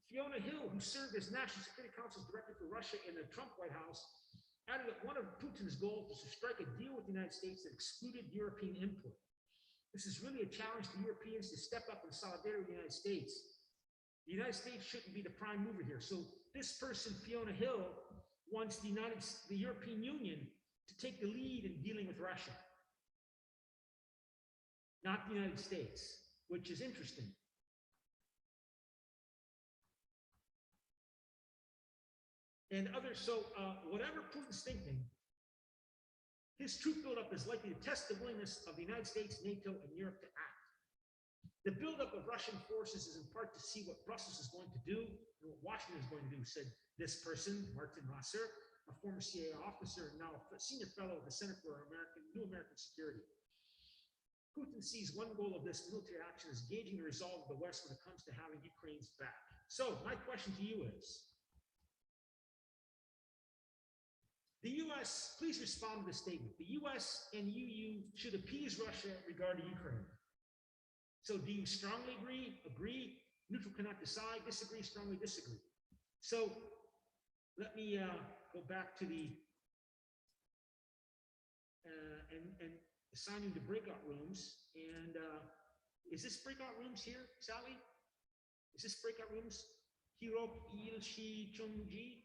Fiona Hill, who served as National Security Council's director for Russia in the Trump White House, added that one of Putin's goals was to strike a deal with the United States that excluded European input. This is really a challenge to Europeans to step up in solidarity with the United States. The United States shouldn't be the prime mover here. So this person, Fiona Hill, wants the European Union to take the lead in dealing with Russia, not the United States, which is interesting. And others, so whatever Putin's thinking, his troop buildup is likely to test the willingness of the United States, NATO, and Europe to act. The buildup of Russian forces is in part to see what Brussels is going to do and what Washington is going to do, said this person, Martin Wasser, a former CIA officer and now a senior fellow of the Center for New American Security. Putin sees one goal of this military action as gauging the resolve of the West when it comes to having Ukraine's back. So my question to you is, the U.S., please respond to the statement. The U.S. and EU should appease Russia regarding Ukraine. So do you strongly agree, neutral cannot decide, disagree, strongly disagree? So let me go back to the, and assign you to breakout rooms. And is this breakout rooms here, Sally? Is this breakout rooms? Hirok Ilshi Chongji?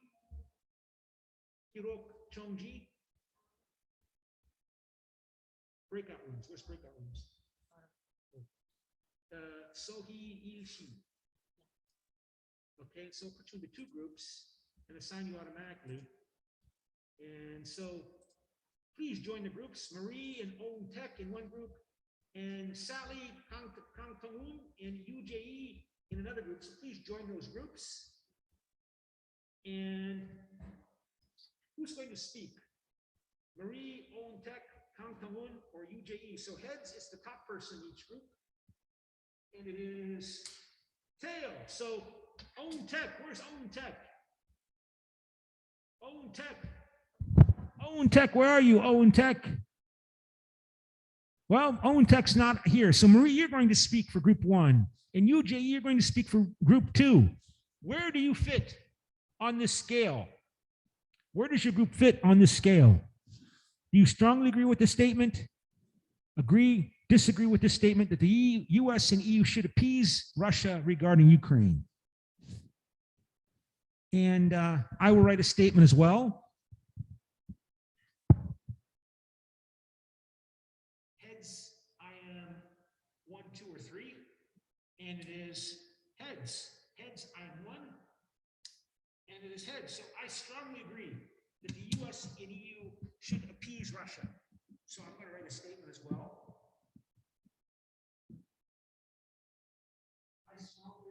Hirok Chongji? Breakout rooms. Where's breakout rooms? Sohi Ilshi. Okay, so put you into two groups and assign you automatically. And so please join the groups. Marie and Owen Tech in one group, and Sally Kang Tongun and UJE in another group. So please join those groups. And who's going to speak? Marie, Owen Tech, Kang Tongun, or UJE? So heads is the top person in each group. And it is tail. So Owen Tech, where's Owen Tech? Owen Tech. Owen Tech, where are you, Owen Tech? Well, Owen Tech's not here. So Marie, you're going to speak for group one. And UJE, you're going to speak for group two. Where do you fit on this scale? Where does your group fit on this scale? Do you strongly agree with the statement? Agree, disagree with the statement that the US and EU should appease Russia regarding Ukraine? And I will write a statement as well. Heads, I am 1, 2, or 3, and it is heads. Heads, I am 1, and it is heads. So I strongly agree that the US and EU should appease Russia. So I'm going to write a statement as well. I strongly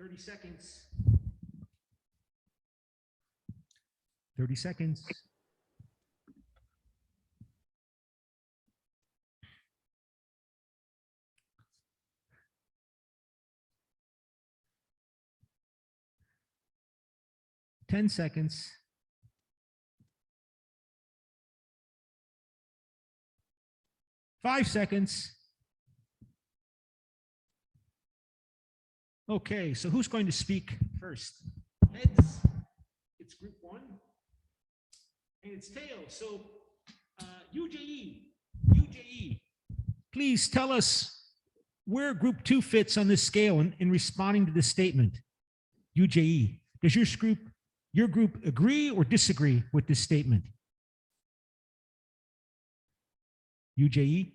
30 seconds. 30 seconds. Ten seconds. Five seconds. Okay, so who's going to speak first? Heads, it's group one. And it's tails. So UJE, please tell us where group two fits on this scale in responding to this statement. UJE, does your group agree or disagree with this statement? UJE?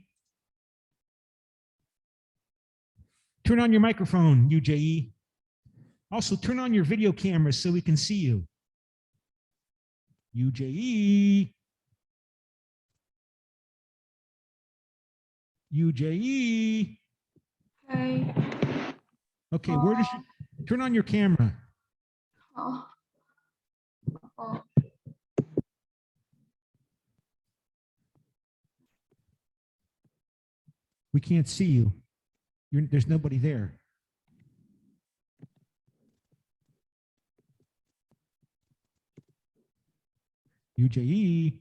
Turn on your microphone, UJE. Also, turn on your video cameras so we can see you. UJE. UJE. Hey. Okay, where does you turn on your camera? Oh. We can't see you. There's nobody there. UJE.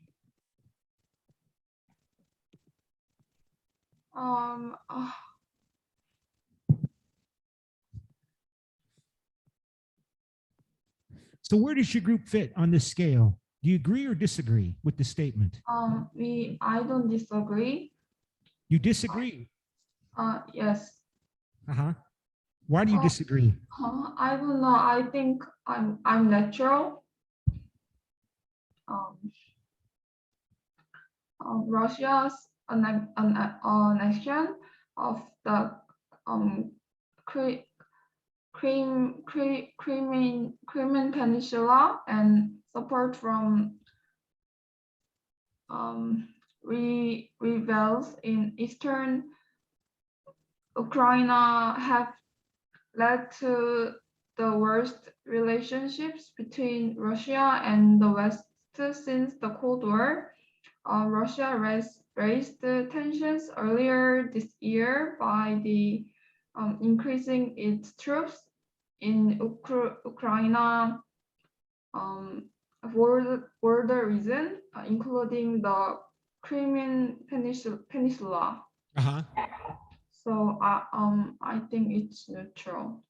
So where does your group fit on this scale? Do you agree or disagree with the statement? I don't disagree. You disagree? Yes. Why do you disagree? I don't know. I think I'm natural. Russia's annexion of the Crimean Peninsula and support from rebels in eastern Ukraine have led to the worst relationships between Russia and the West since the Cold War. Russia raised the tensions earlier this year by increasing its troops in Ukraine for the region, including the Crimean Peninsula. So I think it's neutral.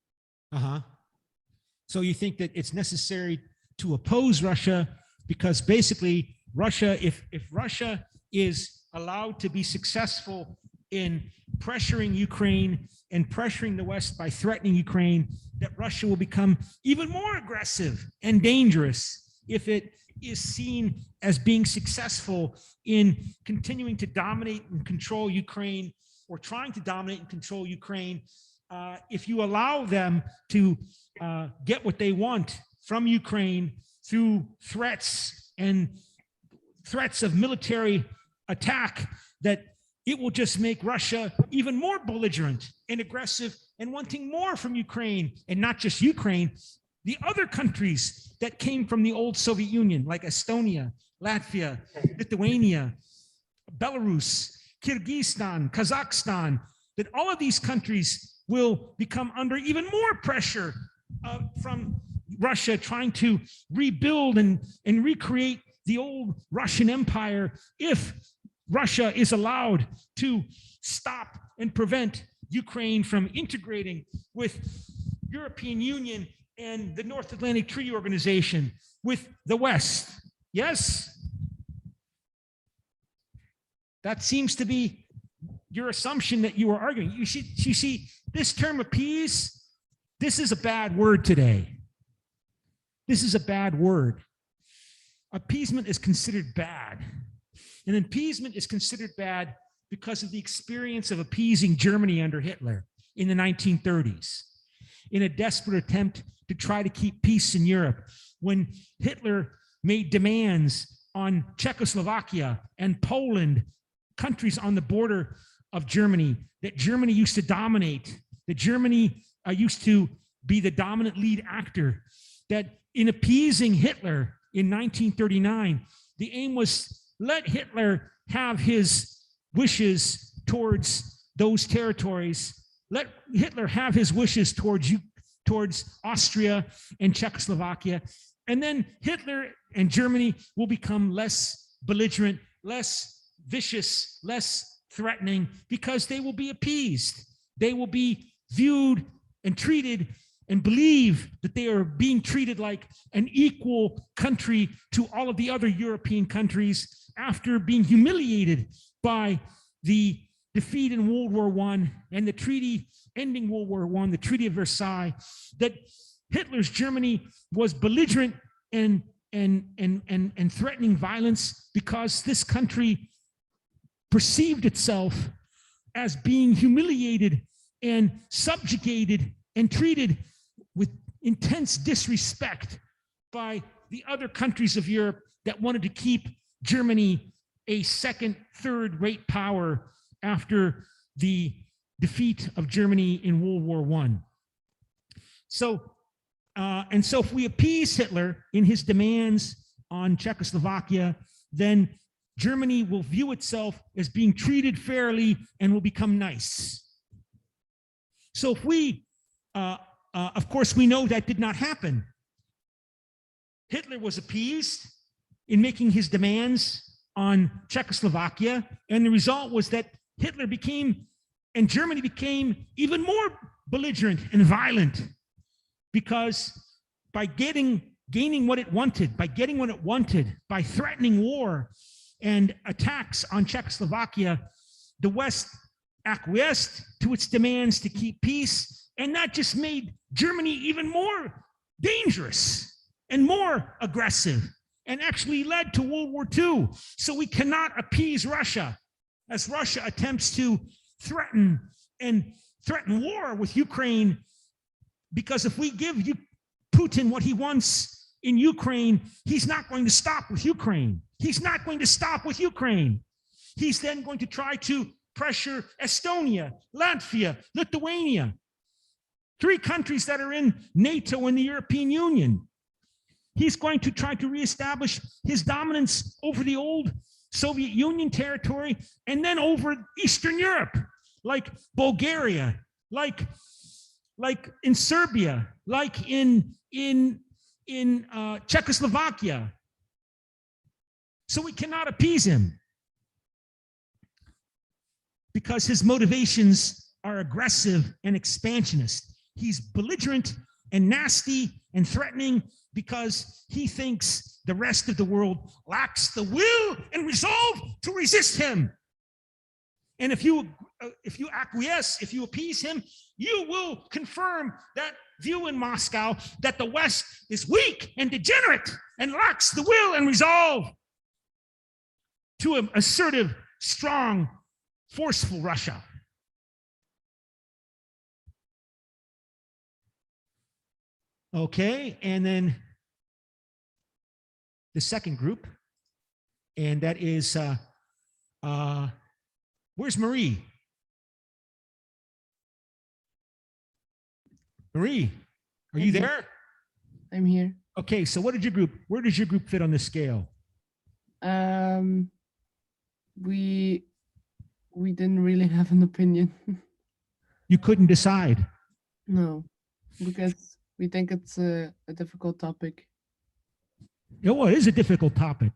So you think that it's necessary to oppose Russia because basically Russia, if Russia is allowed to be successful in pressuring Ukraine and pressuring the West by threatening Ukraine, that Russia will become even more aggressive and dangerous if it is seen as being successful in continuing to dominate and control Ukraine or trying to dominate and control Ukraine. If you allow them to get what they want from Ukraine through threats and threats of military attack, that it will just make Russia even more belligerent and aggressive and wanting more from Ukraine, and not just Ukraine, the other countries that came from the old Soviet Union, like Estonia, Latvia, Lithuania, Belarus, Kyrgyzstan, Kazakhstan, that all of these countries will become under even more pressure from Russia trying to rebuild and recreate the old Russian Empire if Russia is allowed to stop and prevent Ukraine from integrating with European Union and the North Atlantic Treaty Organization with the West. Yes? That seems to be your assumption that you are arguing. You see, this term appease, this is a bad word today. This is a bad word. Appeasement is considered bad. And appeasement is considered bad because of the experience of appeasing Germany under Hitler in the 1930s, in a desperate attempt to try to keep peace in Europe, when Hitler made demands on Czechoslovakia and Poland, countries on the border of Germany, that Germany used to dominate, that Germany used to be the dominant lead actor. That in appeasing Hitler in 1939, the aim was let Hitler have his wishes towards those territories. Let Hitler have his wishes towards Austria and Czechoslovakia. And then Hitler and Germany will become less belligerent, less vicious, less threatening, because they will be appeased. They will be viewed and treated and believe that they are being treated like an equal country to all of the other European countries after being humiliated by the defeat in World War I and the treaty ending World War I, the Treaty of Versailles, that Hitler's Germany was belligerent and threatening violence because this country perceived itself as being humiliated and subjugated and treated with intense disrespect by the other countries of Europe that wanted to keep Germany a second, third-rate power after the defeat of Germany in World War I. So if we appease Hitler in his demands on Czechoslovakia, then Germany will view itself as being treated fairly and will become nice. So if we, of course, we know that did not happen. Hitler was appeased in making his demands on Czechoslovakia, and the result was that Hitler became, and Germany became even more belligerent and violent, because by gaining what it wanted, by threatening war and attacks on Czechoslovakia, the West acquiesced to its demands to keep peace, and that just made Germany even more dangerous and more aggressive, and actually led to World War II. So we cannot appease Russia as Russia attempts to threaten war with Ukraine, because if we give Putin what he wants in Ukraine, he's not going to stop with Ukraine. He's not going to stop with Ukraine. He's then going to try to pressure Estonia, Latvia, Lithuania, 3 countries that are in NATO and the European Union. He's going to try to reestablish his dominance over the old Soviet Union territory and then over Eastern Europe, like Bulgaria, like in Serbia, like in Czechoslovakia. So we cannot appease him because his motivations are aggressive and expansionist. He's belligerent and nasty and threatening because he thinks the rest of the world lacks the will and resolve to resist him. And if you acquiesce, if you appease him, you will confirm that view in Moscow that the West is weak and degenerate and lacks the will and resolve to an assertive, strong, forceful Russia. Okay, and then the second group, and that is, where's Marie? Marie, are you there? I'm here. Okay, so where does your group fit on this scale? We didn't really have an opinion. You couldn't decide. No, because we think it's a difficult topic. Well, it is a difficult topic,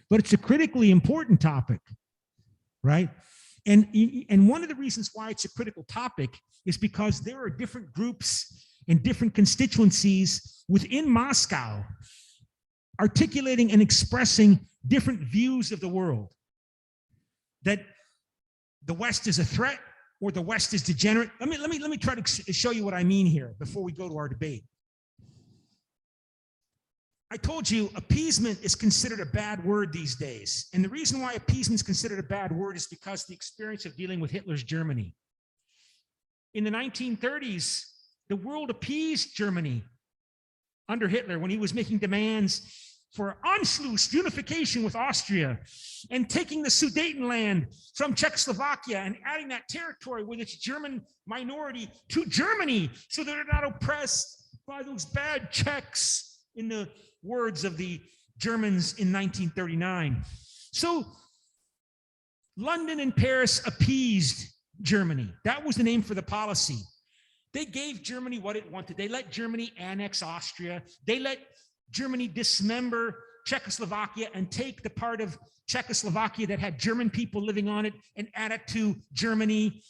but it's a critically important topic, right? And one of the reasons why it's a critical topic is because there are different groups and different constituencies within Moscow articulating and expressing different views of the world. That the West is a threat or the West is degenerate. Let me try to show you what I mean here before we go to our debate. I told you appeasement is considered a bad word these days. And the reason why appeasement is considered a bad word is because the experience of dealing with Hitler's Germany. In the 1930s, the world appeased Germany under Hitler when he was making demands for Anschluss, unification with Austria, and taking the Sudetenland from Czechoslovakia and adding that territory with its German minority to Germany so that they're not oppressed by those bad Czechs, in the words of the Germans in 1939. So London and Paris appeased Germany. That was the name for the policy. They gave Germany what it wanted. They let Germany annex Austria. They let Germany dismember Czechoslovakia and take the part of Czechoslovakia that had German people living on it and add it to Germany.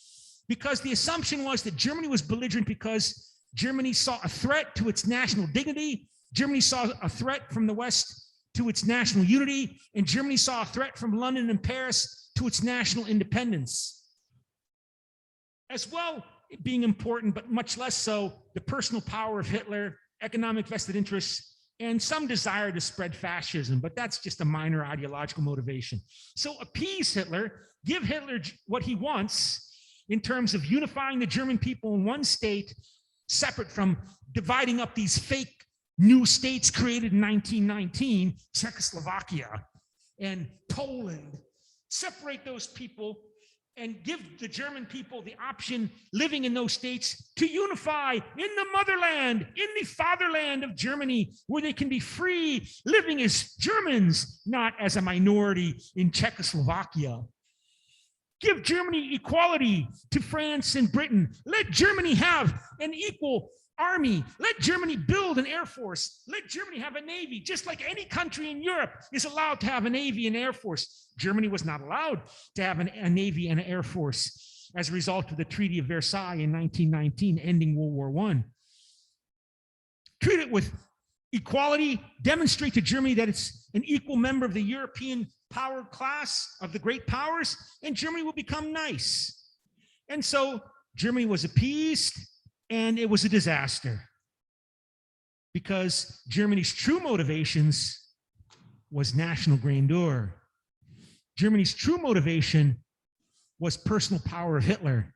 Because the assumption was that Germany was belligerent because Germany saw a threat to its national dignity. Germany saw a threat from the West to its national unity. And Germany saw a threat from London and Paris to its national independence. As well, being important, but much less so, the personal power of Hitler, economic vested interests, and some desire to spread fascism, but that's just a minor ideological motivation. So appease Hitler, give Hitler what he wants in terms of unifying the German people in one state, separate from dividing up these fake new states created in 1919, Czechoslovakia and Poland. Separate those people and give the German people the option living in those states to unify in the motherland, in the fatherland of Germany, where they can be free, living as Germans, not as a minority in Czechoslovakia. Give Germany equality to France and Britain. Let Germany have an equal army. Let Germany build an air force. Let Germany have a navy, just like any country in Europe is allowed to have a navy and air force. Germany was not allowed to have a navy and an air force as a result of the Treaty of Versailles in 1919, ending World War I. Treat it with equality, demonstrate to Germany that it's an equal member of the European power class of the great powers, and Germany will become nice. And so Germany was appeased, and it was a disaster because Germany's true motivations was national grandeur. Germany's true motivation was personal power of Hitler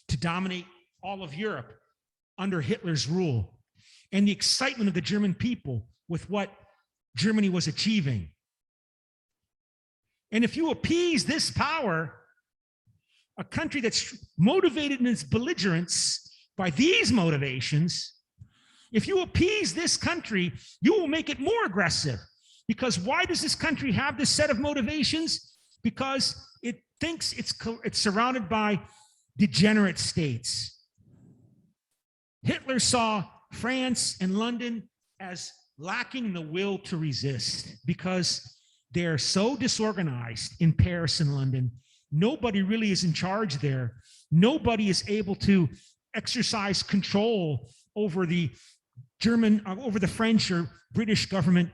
to dominate all of Europe under Hitler's rule, and the excitement of the German people with what Germany was achieving. And if you appease this power, a country that's motivated in its belligerence by these motivations, if you appease this country, you will make it more aggressive. Because why does this country have this set of motivations? Because it thinks it's surrounded by degenerate states. Hitler saw France and London as lacking the will to resist because they're so disorganized in Paris and London. Nobody really is in charge there. Nobody is able to exercise control over the German, over the French or British government.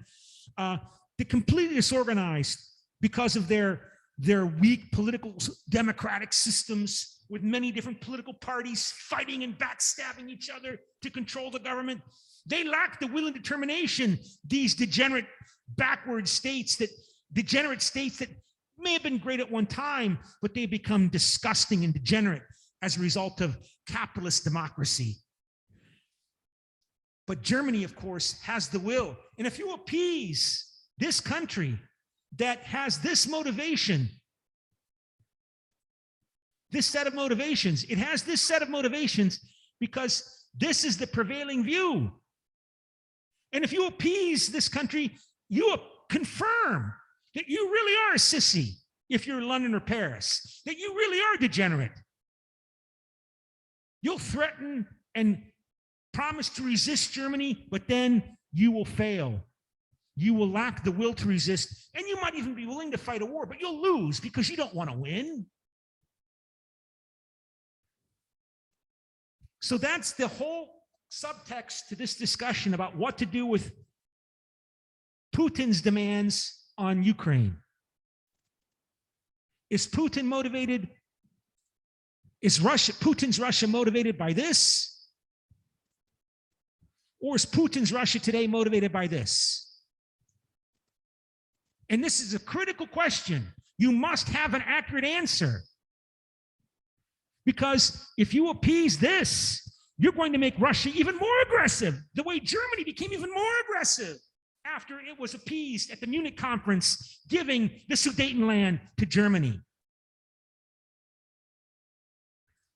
They're completely disorganized because of their weak political democratic systems with many different political parties fighting and backstabbing each other to control the government. They lack the will and determination, these degenerate backward states that may have been great at one time, but they become disgusting and degenerate as a result of capitalist democracy. But Germany, of course, has the will. And if you appease this country that has this motivation, this set of motivations, it has this set of motivations because this is the prevailing view. And if you appease this country, you confirm that you really are a sissy if you're London or Paris, that you really are degenerate. You'll threaten and promise to resist Germany, but then you will fail. You will lack the will to resist, and you might even be willing to fight a war, but you'll lose because you don't want to win. So that's the whole subtext to this discussion about what to do with Putin's demands on Ukraine. Is Putin motivated? Is Putin's Russia motivated by this? Or is Putin's Russia today motivated by this? And this is a critical question. You must have an accurate answer. Because if you appease this, you're going to make Russia even more aggressive, the way Germany became even more aggressive after it was appeased at the Munich conference, giving the Sudetenland to Germany.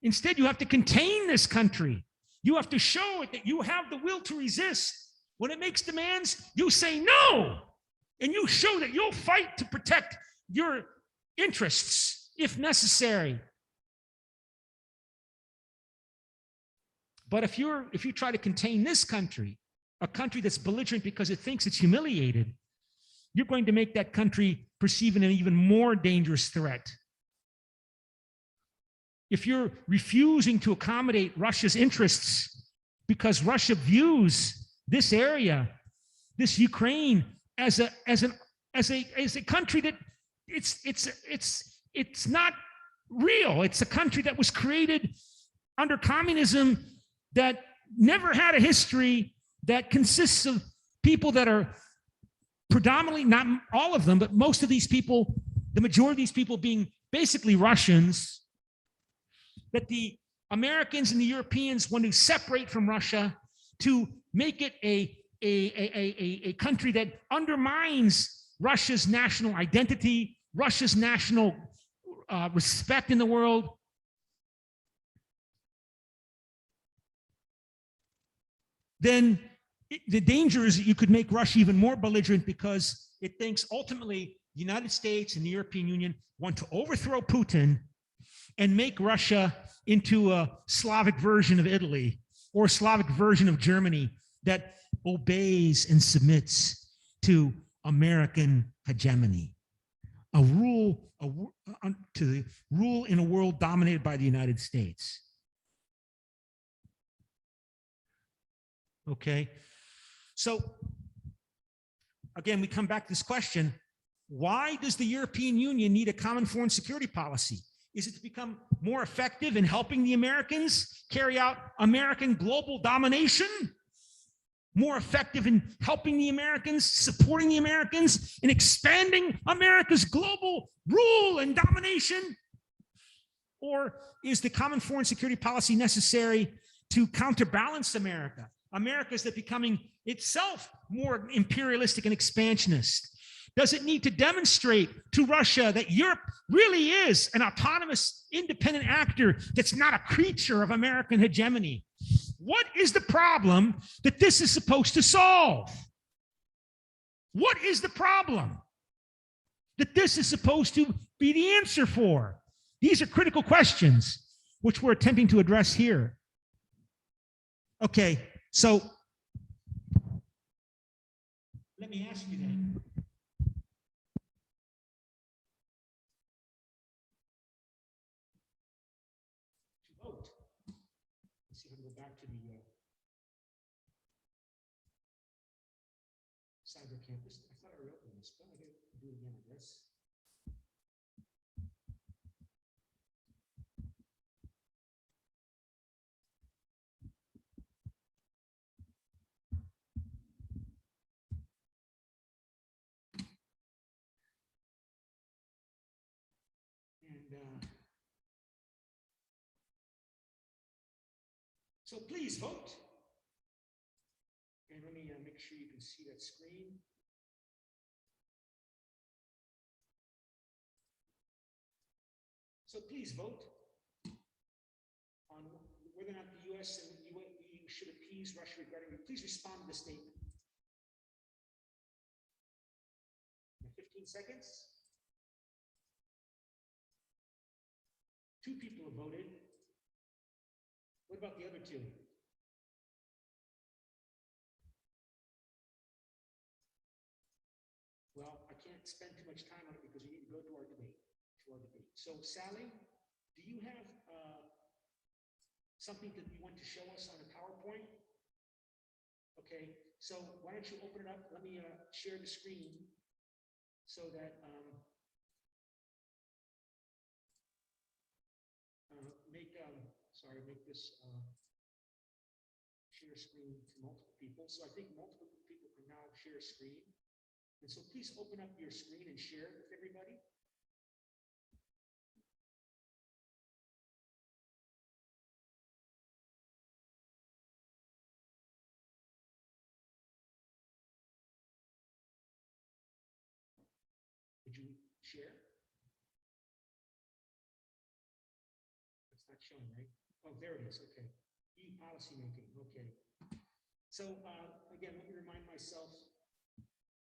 Instead, you have to contain this country. You have to show it that you have the will to resist. When it makes demands, you say no. And you show that you'll fight to protect your interests if necessary. But if you try to contain this country, a country that's belligerent because it thinks it's humiliated, you're going to make that country perceive an even more dangerous threat. If you're refusing to accommodate Russia's interests because Russia views this area, this Ukraine, as a country that it's not real. It's a country that was created under communism that never had a history, that consists of people that are predominantly, not all of them, but most of these people, the majority of these people being basically Russians, that the Americans and the Europeans want to separate from Russia to make it a country that undermines Russia's national identity, Russia's national respect in the world. Then the danger is that you could make Russia even more belligerent because it thinks ultimately the United States and the European Union want to overthrow Putin and make Russia into a Slavic version of Italy or a Slavic version of Germany that obeys and submits to American hegemony, to the rule in a world dominated by the United States. Okay, so again, we come back to this question: why does the European Union need a common foreign security policy? Is it to become more effective in helping the Americans carry out American global domination? More effective in helping the Americans, supporting the Americans, in expanding America's global rule and domination? Or is the common foreign security policy necessary to counterbalance America? America is that becoming itself more imperialistic and expansionist? Does it need to demonstrate to Russia that Europe really is an autonomous, independent actor that's not a creature of American hegemony? What is the problem that this is supposed to solve? What is the problem that this is supposed to be the answer for? These are critical questions which we're attempting to address here. Okay, so let me ask you then. To vote. Let's see if I can go back to the cyber campus. I thought I reopened this, but I gotta do it again, I guess. And so please vote. And let me make sure you can see that screen. So please vote on whether or not the U.S. and EU should appease Russia regarding. Please respond to the statement. 15 seconds. 2 people have voted. What about the other 2? Well, I can't spend too much time on it because we need to go to our debate. So, Sally, do you have something that you want to show us on a PowerPoint? Okay, so why don't you open it up? Let me share the screen so that make this share screen to multiple people. So I think multiple people can now share screen. And so please open up your screen and share it with everybody. Could you share? It's not showing, right? Oh, there it is. Okay. E-policy making. Okay. So again, let me remind myself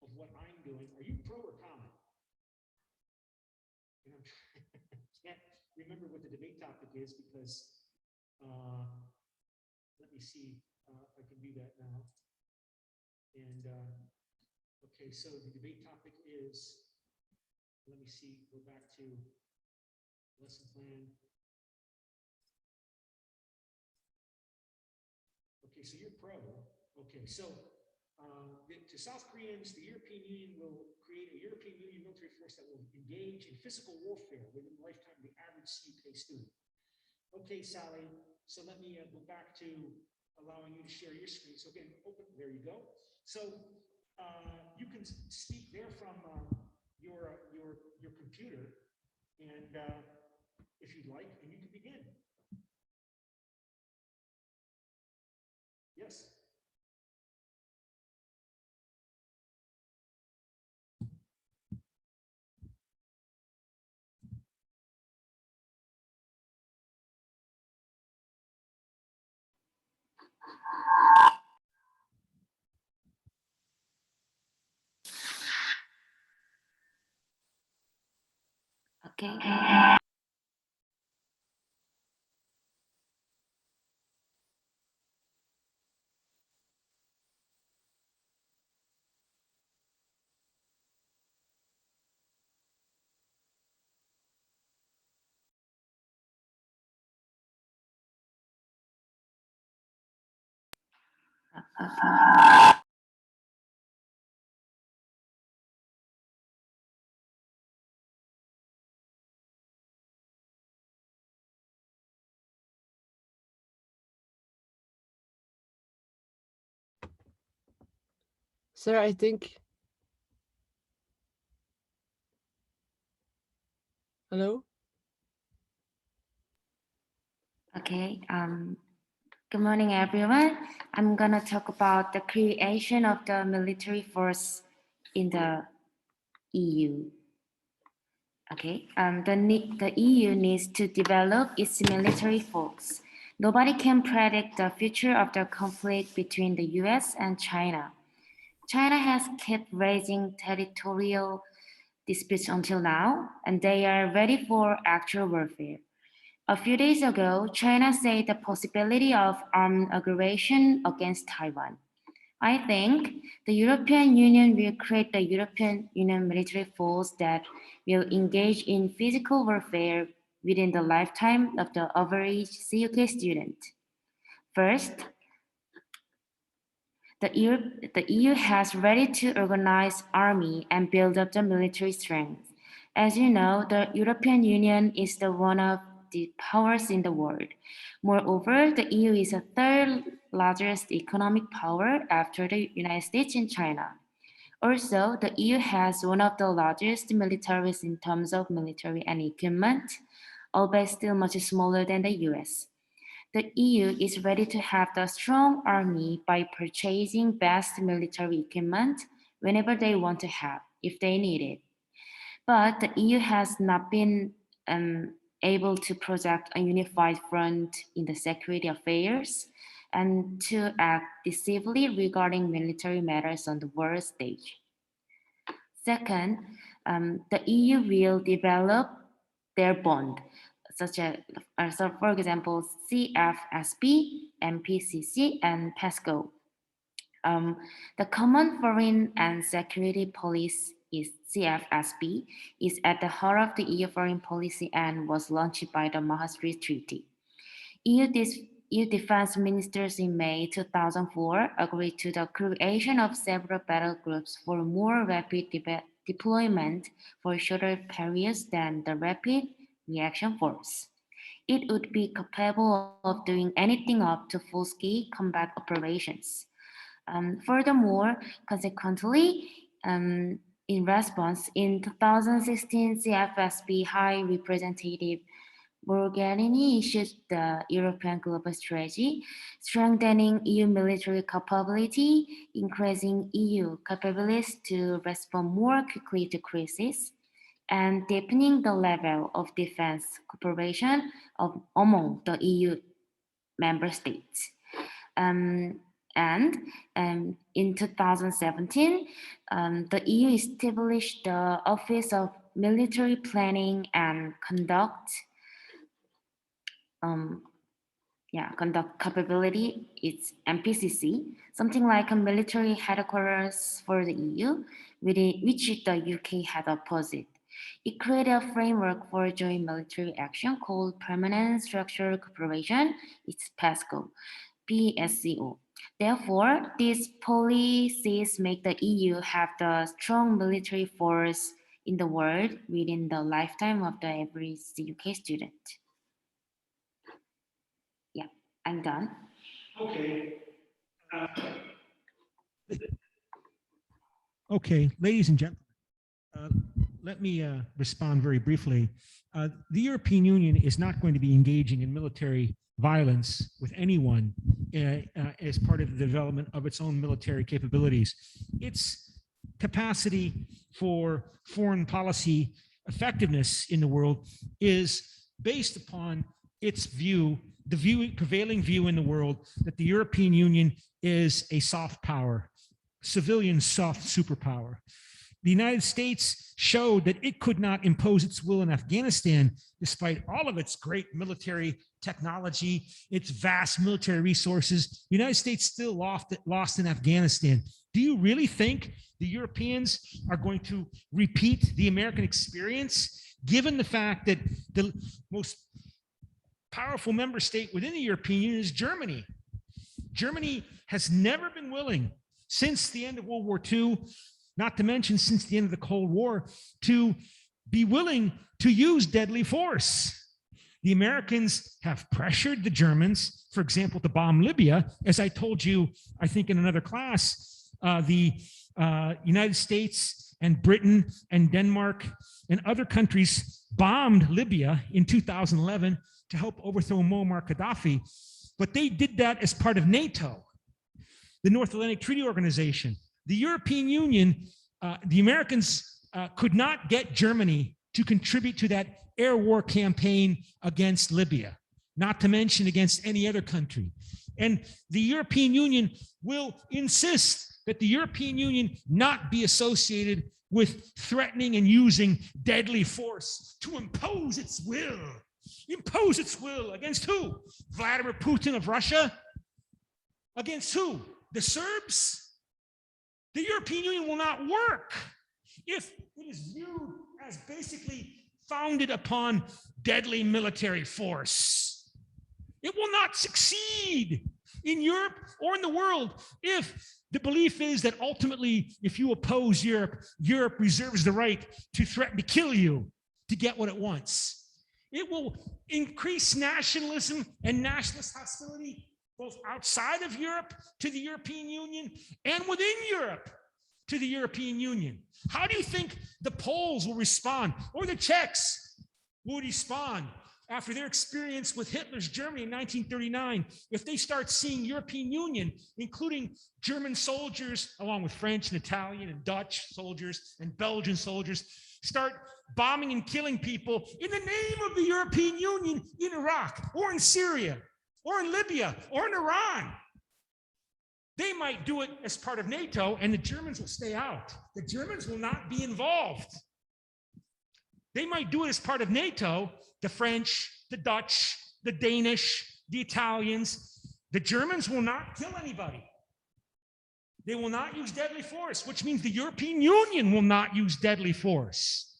of what I'm doing. Are you pro or con? And I'm can't remember what the debate topic is because let me see if I can do that now. And okay, so the debate topic is, let me see, go back to lesson plan. Okay, so you're pro. Okay, so to South Koreans, the European Union will create a European Union military force that will engage in physical warfare within the lifetime of the average CUK student. Okay, Sally, so let me go back to allowing you to share your screen. So again, open, there you go. So you can speak there from your computer, and if you'd like, and you can begin. Yes. Okay. Sir, I think. Hello? Okay. Good morning, everyone. I'm gonna talk about the creation of the military force in the EU. Okay. The EU needs to develop its military force. Nobody can predict the future of the conflict between the US and China. China has kept raising territorial disputes until now, and they are ready for actual warfare. A few days ago, China said the possibility of armed aggression against Taiwan. I think the European Union will create the European Union military force that will engage in physical warfare within the lifetime of the average CUK student. First, the EU has ready to organize army and build up the military strength. As you know, the European Union is the one of the powers in the world. Moreover, the EU is the third largest economic power after the United States and China. Also, the EU has one of the largest militaries in terms of military and equipment, albeit still much smaller than the US. The EU is ready to have the strong army by purchasing best military equipment whenever they want to have, if they need it. But the EU has not been able to project a unified front in the security affairs and to act decisively regarding military matters on the world stage. Second, the EU will develop their bond, such as, so for example, CFSP, MPCC, and PESCO. The Common Foreign and Security Policy is CFSP, is at the heart of the EU foreign policy and was launched by the Maastricht Treaty. EU defense ministers in May 2004 agreed to the creation of several battle groups for more rapid deployment for shorter periods than the Rapid Reaction Force. It would be capable of doing anything up to full-scale combat operations. Furthermore, consequently, in response, in 2016, CFSP High Representative Mogherini issued the European Global Strategy, strengthening EU military capability, increasing EU capabilities to respond more quickly to crises, and deepening the level of defense cooperation among the EU member states. In 2017, the EU established the Office of Military Planning and Conduct capability. It's MPCC, something like a military headquarters for the EU, which the UK had opposite. It created a framework for joint military action called Permanent Structural Cooperation. It's PESCO, PSCO. Therefore, these policies make the EU have the strong military force in the world within the lifetime of the average UK student. Yeah, I'm done. Okay. Okay, ladies and gentlemen, let me respond very briefly. The European Union is not going to be engaging in military violence with anyone as part of the development of its own military capabilities. Its capacity for foreign policy effectiveness in the world is based upon its view, prevailing view in the world that the European Union is a soft power, civilian soft superpower. The United States showed that it could not impose its will in Afghanistan, despite all of its great military technology, its vast military resources. The United States still lost in Afghanistan. Do you really think the Europeans are going to repeat the American experience, given the fact that the most powerful member state within the European Union is Germany? Germany has never been willing, since the end of World War II, not to mention since the end of the Cold War, to be willing to use deadly force. The Americans have pressured the Germans, for example, to bomb Libya. As I told you, I think in another class, the United States and Britain and Denmark and other countries bombed Libya in 2011 to help overthrow Muammar Gaddafi. But they did that as part of NATO, the North Atlantic Treaty Organization. The European Union, the Americans could not get Germany to contribute to that air war campaign against Libya, not to mention against any other country. And the European Union will insist that the European Union not be associated with threatening and using deadly force to impose its will. Impose its will against who? Vladimir Putin of Russia? Against who? The Serbs? The European Union will not work if it is viewed as basically founded upon deadly military force. It will not succeed in Europe or in the world if the belief is that ultimately, if you oppose Europe, Europe reserves the right to threaten to kill you to get what it wants. It will increase nationalism and nationalist hostility both outside of Europe to the European Union and within Europe to the European Union. How do you think the Poles will respond, or the Czechs will respond after their experience with Hitler's Germany in 1939, if they start seeing European Union, including German soldiers, along with French and Italian and Dutch soldiers and Belgian soldiers, start bombing and killing people in the name of the European Union in Iraq or in Syria or in Libya or in Iran? They might do it as part of NATO, and the Germans will stay out. The Germans will not be involved. They might do it as part of NATO, the French, the Dutch, the Danish, the Italians. The Germans will not kill anybody. They will not use deadly force, which means the European Union will not use deadly force.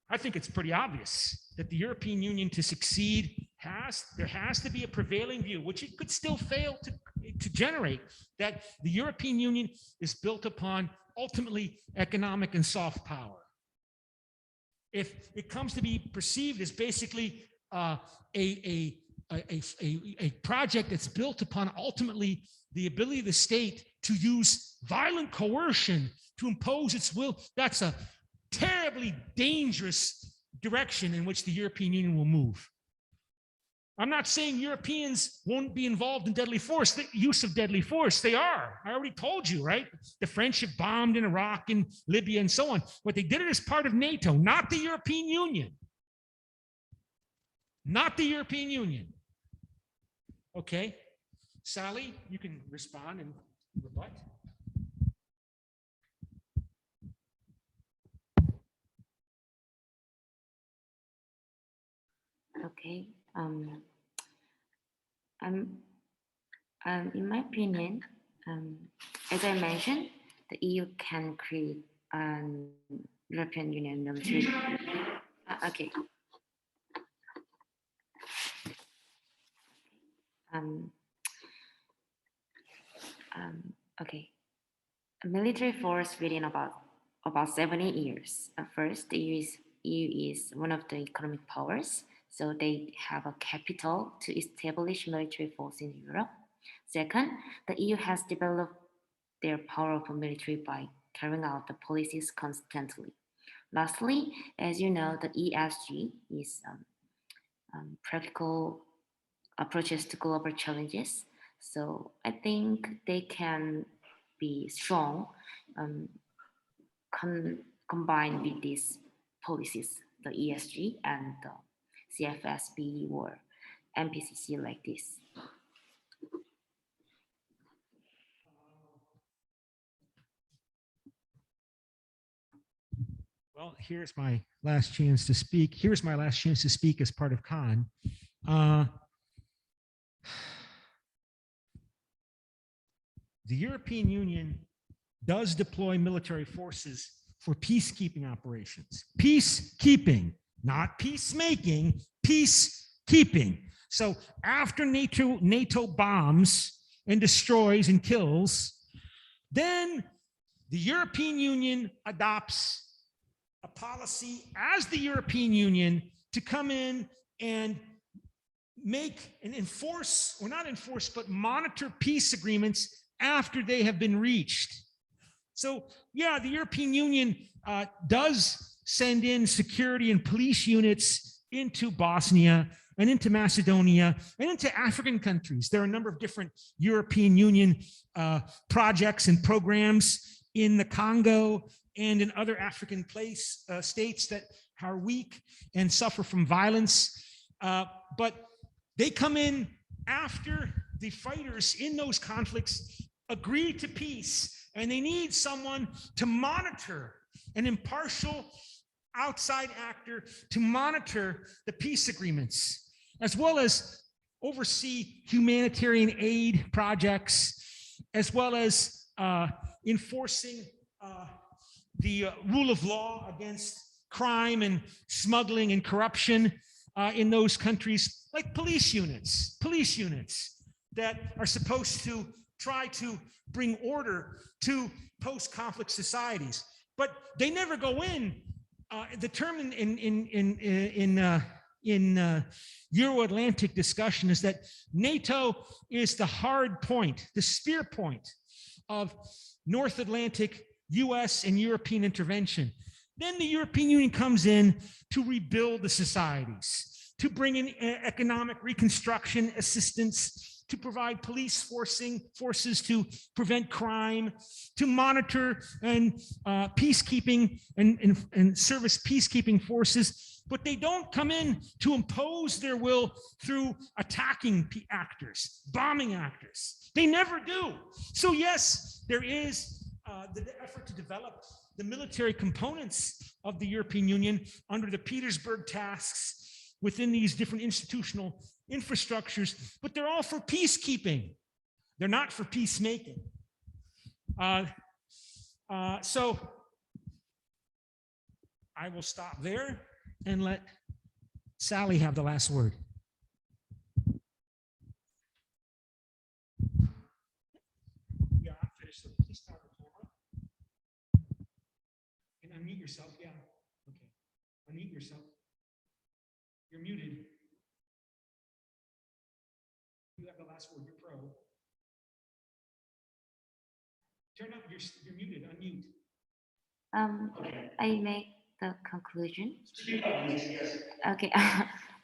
I think it's pretty obvious that the European Union, to succeed, there has to be a prevailing view, which it could still fail to generate, that the European Union is built upon ultimately economic and soft power. If it comes to be perceived as basically a project that's built upon ultimately the ability of the state to use violent coercion to impose its will, that's a terribly dangerous direction in which the European Union will move. I'm not saying Europeans won't be involved in deadly force, the use of deadly force. They are. I already told you, right? The French have bombed in Iraq and Libya and so on. But they did it as part of NATO, not the European Union. Not the European Union. Okay. Sally, you can respond and rebut. Okay. In my opinion, as I mentioned, the EU can create an European Union military. Okay. Okay. A military force within about 70 years. First, the EU is one of the economic powers, so they have a capital to establish military force in Europe. Second, the EU has developed their powerful military by carrying out the policies constantly. Lastly, as you know, the ESG is practical approaches to global challenges. So I think they can be strong combined with these policies, the ESG and the CFSB or MPCC like this. Well, here's my last chance to speak. Here's my last chance to speak as part of Khan. The European Union does deploy military forces for peacekeeping operations. Peacekeeping, not peacemaking, peacekeeping. So after NATO bombs and destroys and kills, then the European Union adopts a policy as the European Union to come in and make and enforce, or not enforce, but monitor peace agreements after they have been reached. So yeah, the European Union does send in security and police units into Bosnia and into Macedonia and into African countries. There are a number of different European Union projects and programs in the Congo and in other African states that are weak and suffer from violence. But they come in after the fighters in those conflicts agree to peace, and they need someone to monitor, an impartial outside actor to monitor the peace agreements, as well as oversee humanitarian aid projects, as well as enforcing the rule of law against crime and smuggling and corruption in those countries, like police units that are supposed to try to bring order to post-conflict societies. But they never go in. The term in Euro-Atlantic discussion is that NATO is the hard point, the spear point of North Atlantic US and European intervention. Then the European Union comes in to rebuild the societies, to bring in economic reconstruction assistance, to provide police forces to prevent crime, to monitor and peacekeeping and service peacekeeping forces. But they don't come in to impose their will through attacking actors, bombing actors. They never do. So yes, there is the effort to develop the military components of the European Union under the Petersburg tasks within these different institutional infrastructures, but they're all for peacekeeping. They're not for peacemaking. So I will stop there and let Sally have the last word. Yeah, I'm finished. Please start the camera. And unmute yourself. Yeah. Okay. Unmute yourself. You're muted. You have the last word. You're pro. Turn up. You're muted. Unmute. I make the conclusion. Okay.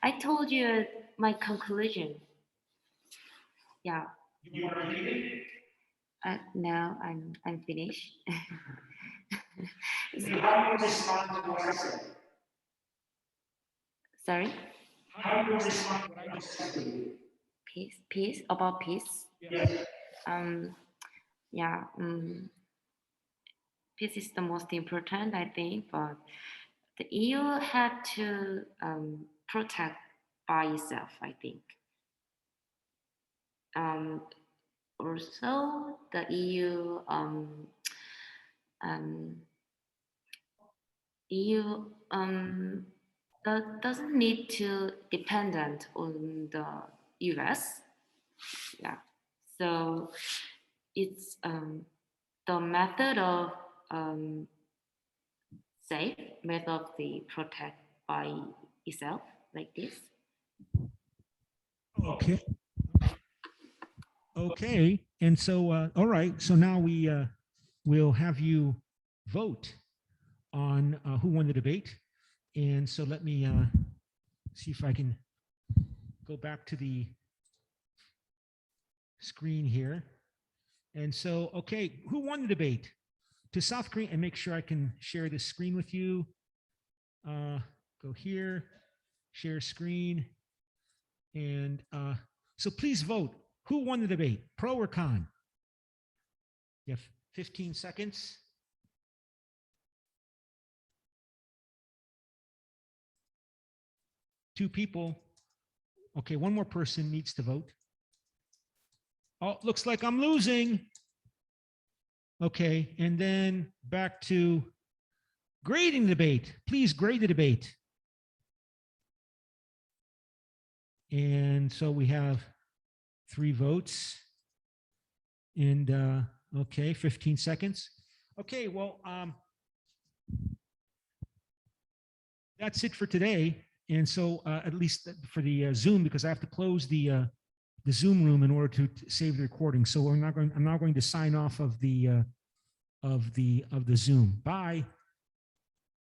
I told you my conclusion. Yeah. You want to repeat it? Now I'm finished. How do you respond to what I said? Sorry. How do you respond to what I just said to you? Peace about peace. Yes. Yeah. Peace is the most important, I think, but the EU had to protect by itself, I think. Also, the EU doesn't need to dependent on the US. Yeah. So it's the method of safe method of the protect by itself like this. Okay. Okay. And so, all right. So now we will have you vote on who won the debate. And so let me see if I can go back to the screen here. And so, okay, who won the debate? To South Korea, and make sure I can share this screen with you. Go here, share screen. And so please vote. Who won the debate, pro or con? You have 15 seconds. Two people. Okay, one more person needs to vote. Oh, looks like I'm losing. Okay, and then back to grading the debate. Please grade the debate. And so we have 3 votes. And okay, 15 seconds. Okay, well, that's it for today. And so at least for the Zoom, because I have to close the Zoom room in order to save the recording. So I'm not going to sign off of the Zoom. Bye.